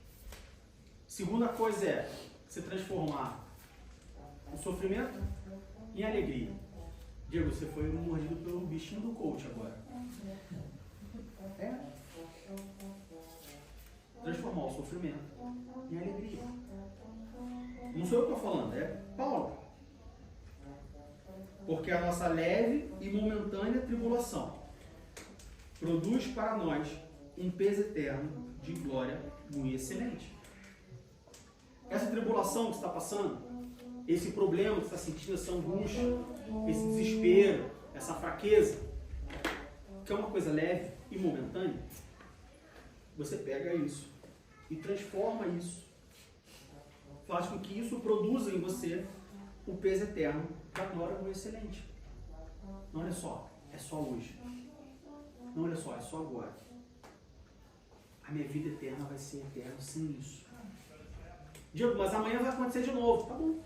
Segunda coisa é se transformar o sofrimento em alegria. Diego, você foi mordido pelo bichinho do coach agora. Transformar o sofrimento em alegria. Não sou eu que estou falando, é Paulo. Porque a nossa leve e momentânea tribulação produz para nós um peso eterno de glória muito excelente. Essa tribulação que você está passando, esse problema que você está sentindo, essa angústia, esse desespero, essa fraqueza, que é uma coisa leve e momentânea, você pega isso e transforma isso. Faz com que isso produza em você o peso eterno da glória muito excelente. Não, olha só, é só hoje. Não, olha só, é só agora. A minha vida eterna vai ser eterna sem isso. Diego, mas amanhã vai acontecer de novo. Tá bom.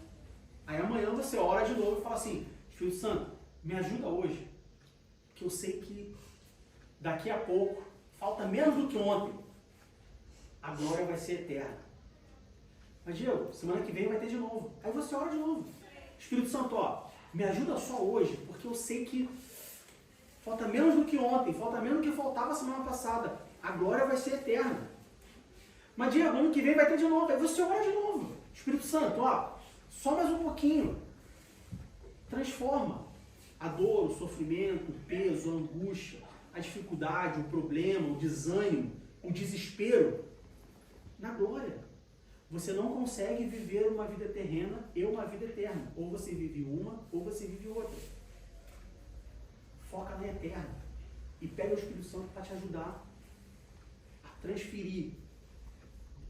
Aí amanhã você ora de novo e fala assim, Espírito Santo, me ajuda hoje, que eu sei que daqui a pouco, falta menos do que ontem, a glória vai ser eterna. Mas Diego, semana que vem vai ter de novo. Aí você ora de novo. Espírito Santo, me ajuda só hoje, porque eu sei que falta menos do que ontem, falta menos do que faltava semana passada. A glória vai ser eterna. Mas Diego, ano que vem vai ter de novo. Aí você ora de novo. Espírito Santo, ó, só mais um pouquinho. Transforma a dor, o sofrimento, o peso, a angústia, a dificuldade, o problema, o desânimo, o desespero na glória. Você não consegue viver uma vida terrena e uma vida eterna. Ou você vive uma, ou você vive outra. Foca na eterna. E pega o Espírito Santo para te ajudar a transferir,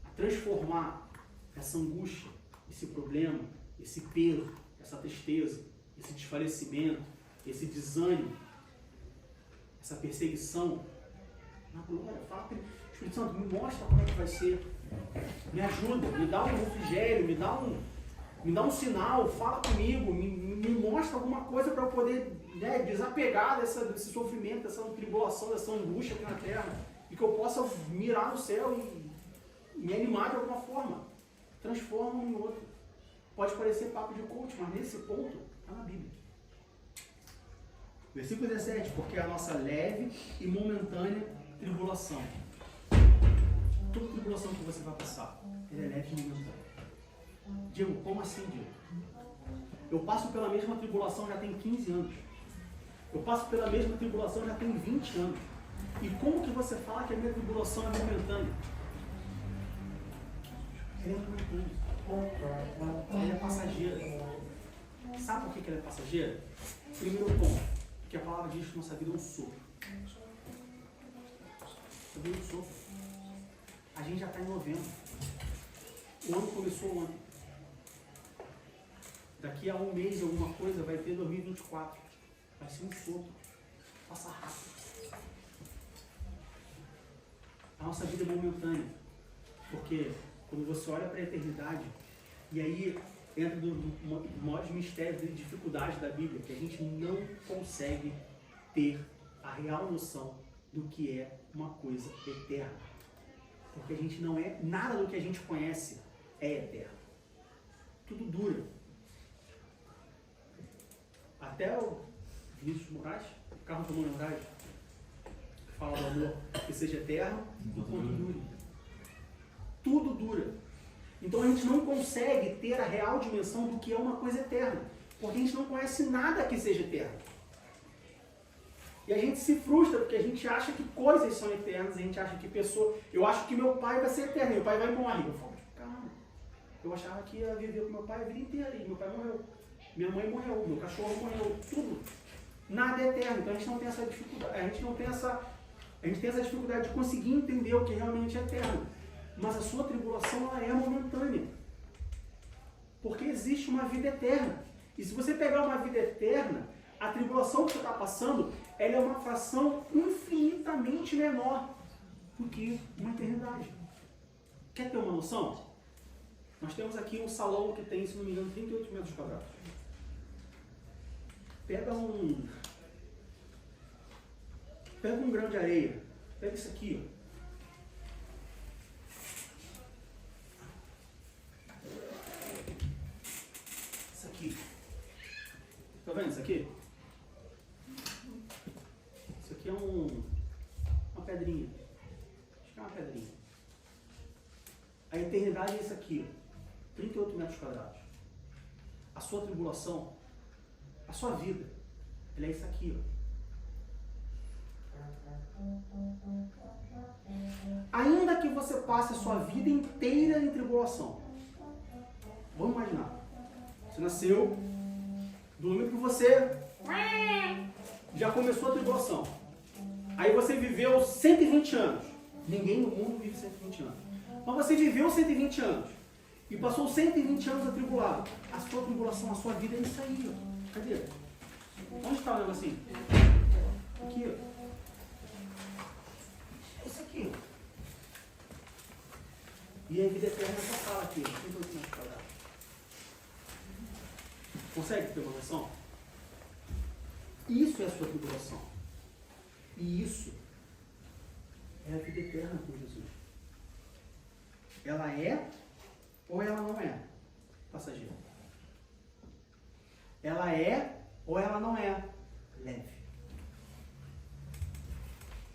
a transformar essa angústia, esse problema, esse peso, essa tristeza, esse desfalecimento, esse desânimo, essa perseguição na glória. Fala para ele, Espírito Santo, me mostra como é que vai ser. Me ajuda, me dá um refrigério, me dá um sinal, fala comigo, me mostra alguma coisa para eu poder, né, desapegar desse sofrimento, dessa tribulação, dessa angústia aqui na terra, e que eu possa mirar no céu e me animar de alguma forma. Transforma um em outro. Pode parecer papo de coach, mas nesse ponto está na Bíblia. Versículo 17, porque a nossa leve e momentânea tribulação. Toda tribulação que você vai passar, ela é leve e momentânea. Diego, como assim, Diego? Eu passo pela mesma tribulação já tem 15 anos. Eu passo pela mesma tribulação já tem 20 anos. E como que você fala que a minha tribulação é momentânea? Ela é momentânea. Ela é passageira. Sabe por que ela é passageira? Primeiro ponto, porque a palavra diz que nossa vida é um sopro. Nossa vida é um sopro. A gente já está em novembro. O ano começou ontem. Daqui a um mês, alguma coisa, vai ter 2024. Vai ser um sopro. Passa rápido. A nossa vida é momentânea. Porque quando você olha para a eternidade, e aí entra dos maiores mistérios e dificuldades da Bíblia, que a gente não consegue ter a real noção do que é uma coisa eterna. Porque a gente não é, nada do que a gente conhece é eterno. Tudo dura. Até o Vinícius Moraes, Carlos Moraes, fala do amor que seja eterno, enquanto dure. Tudo dura. Então a gente não consegue ter a real dimensão do que é uma coisa eterna, porque a gente não conhece nada que seja eterno. E a gente se frustra porque a gente acha que coisas são eternas, a gente acha que pessoa... Eu acho que meu pai vai ser eterno, meu pai vai morrer. Eu falo, caramba, eu achava que ia viver com meu pai a vida inteira, e meu pai morreu. Minha mãe morreu, meu cachorro morreu, tudo. Nada é eterno, então a gente não tem essa dificuldade, a gente tem essa dificuldade de conseguir entender o que realmente é eterno. Mas a sua tribulação, ela é momentânea. Porque existe uma vida eterna. E se você pegar uma vida eterna, a tribulação que você está passando, ela é uma fração infinitamente menor do que uma eternidade. Quer ter uma noção? Nós temos aqui um salão que tem, se não me engano, 38 metros quadrados. Pega um grão de areia. Pega isso aqui, ó. Isso aqui. Tá vendo isso aqui? Isso aqui é uma pedrinha. Acho que é uma pedrinha. A eternidade é isso aqui, ó. 38 metros quadrados. A sua tribulação, a sua vida, ela é isso aqui, ó. Ainda que você passe a sua vida inteira em tribulação. Vamos imaginar. Você nasceu, do momento que você já começou a tribulação. Aí você viveu 120 anos. Ninguém no mundo vive 120 anos. Mas você viveu 120 anos. E passou 120 anos atribulado. A sua tribulação, a sua vida é isso aí, ó. Cadê? Onde está o negocinho? Aqui, ó. Isso aqui. E a vida eterna essa sala aqui, ó. 38 metros quadrados. Consegue ter uma noção? Isso é a sua tribulação. E isso é a vida eterna com Jesus. Ela é ou ela não é passageira? Ela é ou ela não é leve.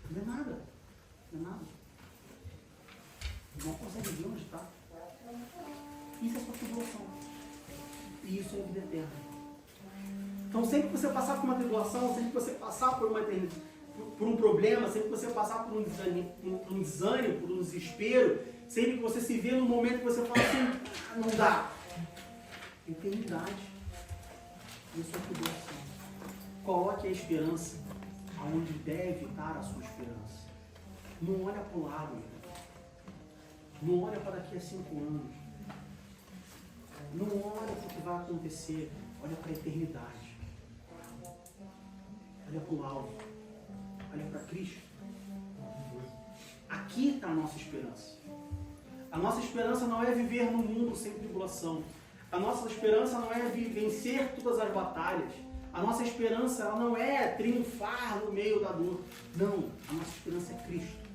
Não é nada. Não é nada. Não consegue ver onde está. Isso é sua tribulação. E isso é a vida eterna. Então sempre que você passar por uma tribulação, sempre que você passar por um problema, sempre que você passar por um desânimo, por um desespero, sempre que você se vê num momento que você fala assim, não dá. Eternidade. Isso é tribulação. Coloque a esperança aonde deve estar a sua esperança. Não olha para o lado. Não olha para daqui a 5 anos. Não olha para o que vai acontecer. Olha para a eternidade. Olha para o alvo. Olha para Cristo. Aqui está a nossa esperança. A nossa esperança não é viver no mundo sem tribulação. A nossa esperança não é vencer todas as batalhas. A nossa esperança ela não é triunfar no meio da dor. Não, a nossa esperança é Cristo.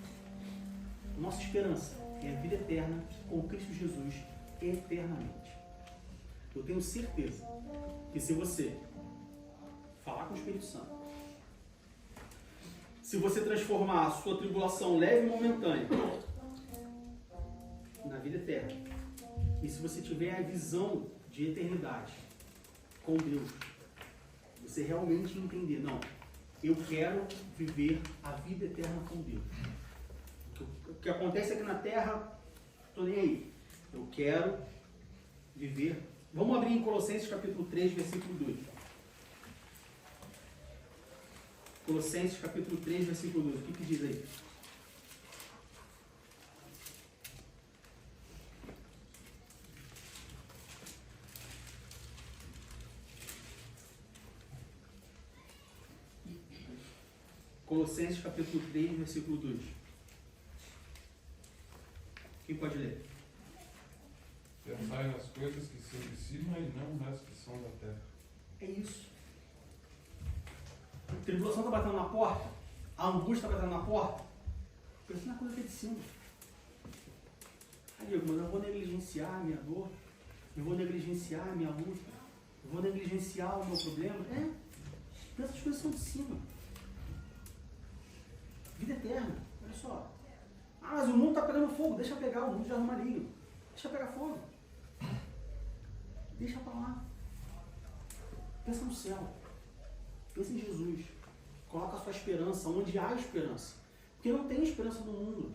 A nossa esperança é a vida eterna com Cristo Jesus eternamente. Eu tenho certeza que se você falar com o Espírito Santo, se você transformar a sua tribulação leve e momentânea na vida eterna, e se você tiver a visão de eternidade com Deus, você realmente entender, não, eu quero viver a vida eterna com Deus. O que acontece aqui na Terra, estou nem aí. Eu quero viver. Vamos abrir em Colossenses capítulo 3, versículo 2. Colossenses capítulo 3, versículo 2. O que diz aí? Colossenses capítulo 3, versículo 2. Quem pode ler? Pensai nas coisas que são de cima e não nas que são da terra. É isso. A tribulação está batendo na porta, a angústia está batendo na porta. Pensa na coisa que é de cima. Aí, Diego, mas eu vou negligenciar a minha dor, eu vou negligenciar a minha luta, eu vou negligenciar o meu problema. Pensa as coisas que são de cima. Vida eterna, olha só. Ah, mas o mundo está pegando fogo, deixa pegar, o mundo já é maligno. Deixa pegar fogo. Deixa para lá. Pensa no céu. Pensa em Jesus. Coloca a sua esperança onde há esperança. Porque não tem esperança no mundo.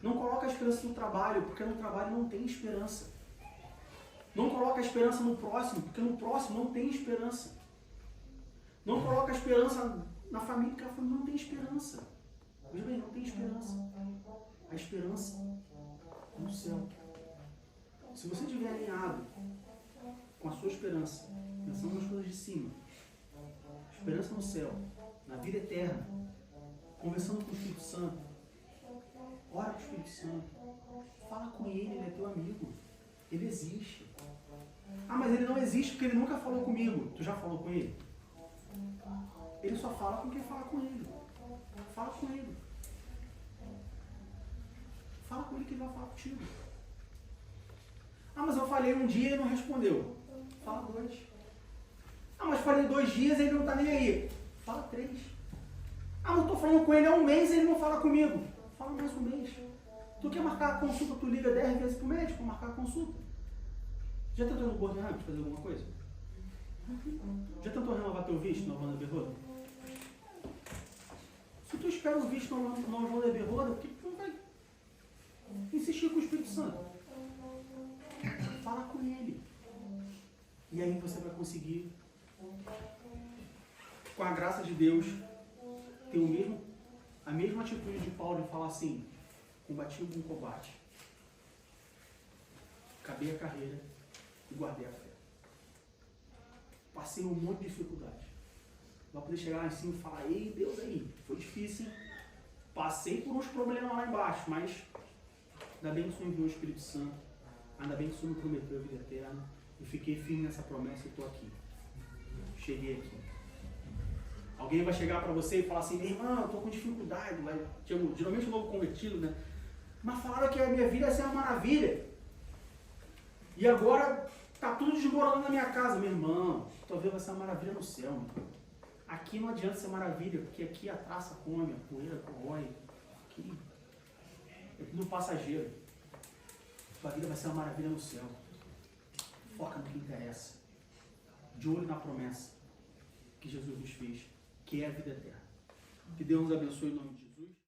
Não coloca a esperança no trabalho, porque no trabalho não tem esperança. Não coloca a esperança no próximo, porque no próximo não tem esperança. Não coloca a esperança na família, porque a família não tem esperança. Veja bem, não tem esperança. A esperança é no céu. Se você estiver alinhado com a sua esperança, pensando nas coisas de cima, esperança no céu, na vida eterna, conversando com o Espírito Santo, ora com o Espírito Santo, fala com ele é teu amigo, ele existe. Ah, mas ele não existe porque ele nunca falou comigo. Tu já falou com ele? Ele só fala com quem fala com ele. Fala com ele. Fala com ele que ele vai falar contigo. Ah, mas eu falei um dia e ele não respondeu. Fala 2. Ah, mas falei 2 dias e ele não está nem aí. Fala 3. Ah, mas eu estou falando com ele há um mês e ele não fala comigo. Fala mais um mês. Tu quer marcar a consulta, tu liga 10 vezes pro médico para marcar a consulta. Já tentou no Bordo Rápido fazer alguma coisa? Já tentou renovar teu visto na Wanda Berroda? Se tu espera o visto na Wanda Berroda, por que tu não vai insistir com o Espírito Santo? Fala com ele. E aí você vai conseguir, com a graça de Deus, ter a mesma atitude de Paulo de falar assim: combati o bom combate, acabei a carreira e guardei a fé. Passei um monte de dificuldade. Vai poder chegar lá em cima e falar: ei, Deus, aí, foi difícil, hein? Passei por uns problemas lá embaixo, mas ainda bem que o Senhor enviou o Espírito Santo, ainda bem que o Senhor me prometeu a vida eterna, e fiquei firme nessa promessa e estou aqui. Cheguei aqui. Alguém vai chegar para você e falar assim: meu irmão, eu estou com dificuldade. Geralmente o novo convertido, né? Mas falaram que a minha vida ia ser uma maravilha. E agora está tudo desmoronando na minha casa. Meu irmão, talvez vai ser uma maravilha no céu. Meu. Aqui não adianta ser maravilha, porque aqui a traça come, a poeira corrói. Aqui é tudo passageiro. Tua vida vai ser uma maravilha no céu. Foca no que interessa. De olho na promessa que Jesus nos fez, que é a vida eterna. Que Deus nos abençoe em nome de Jesus.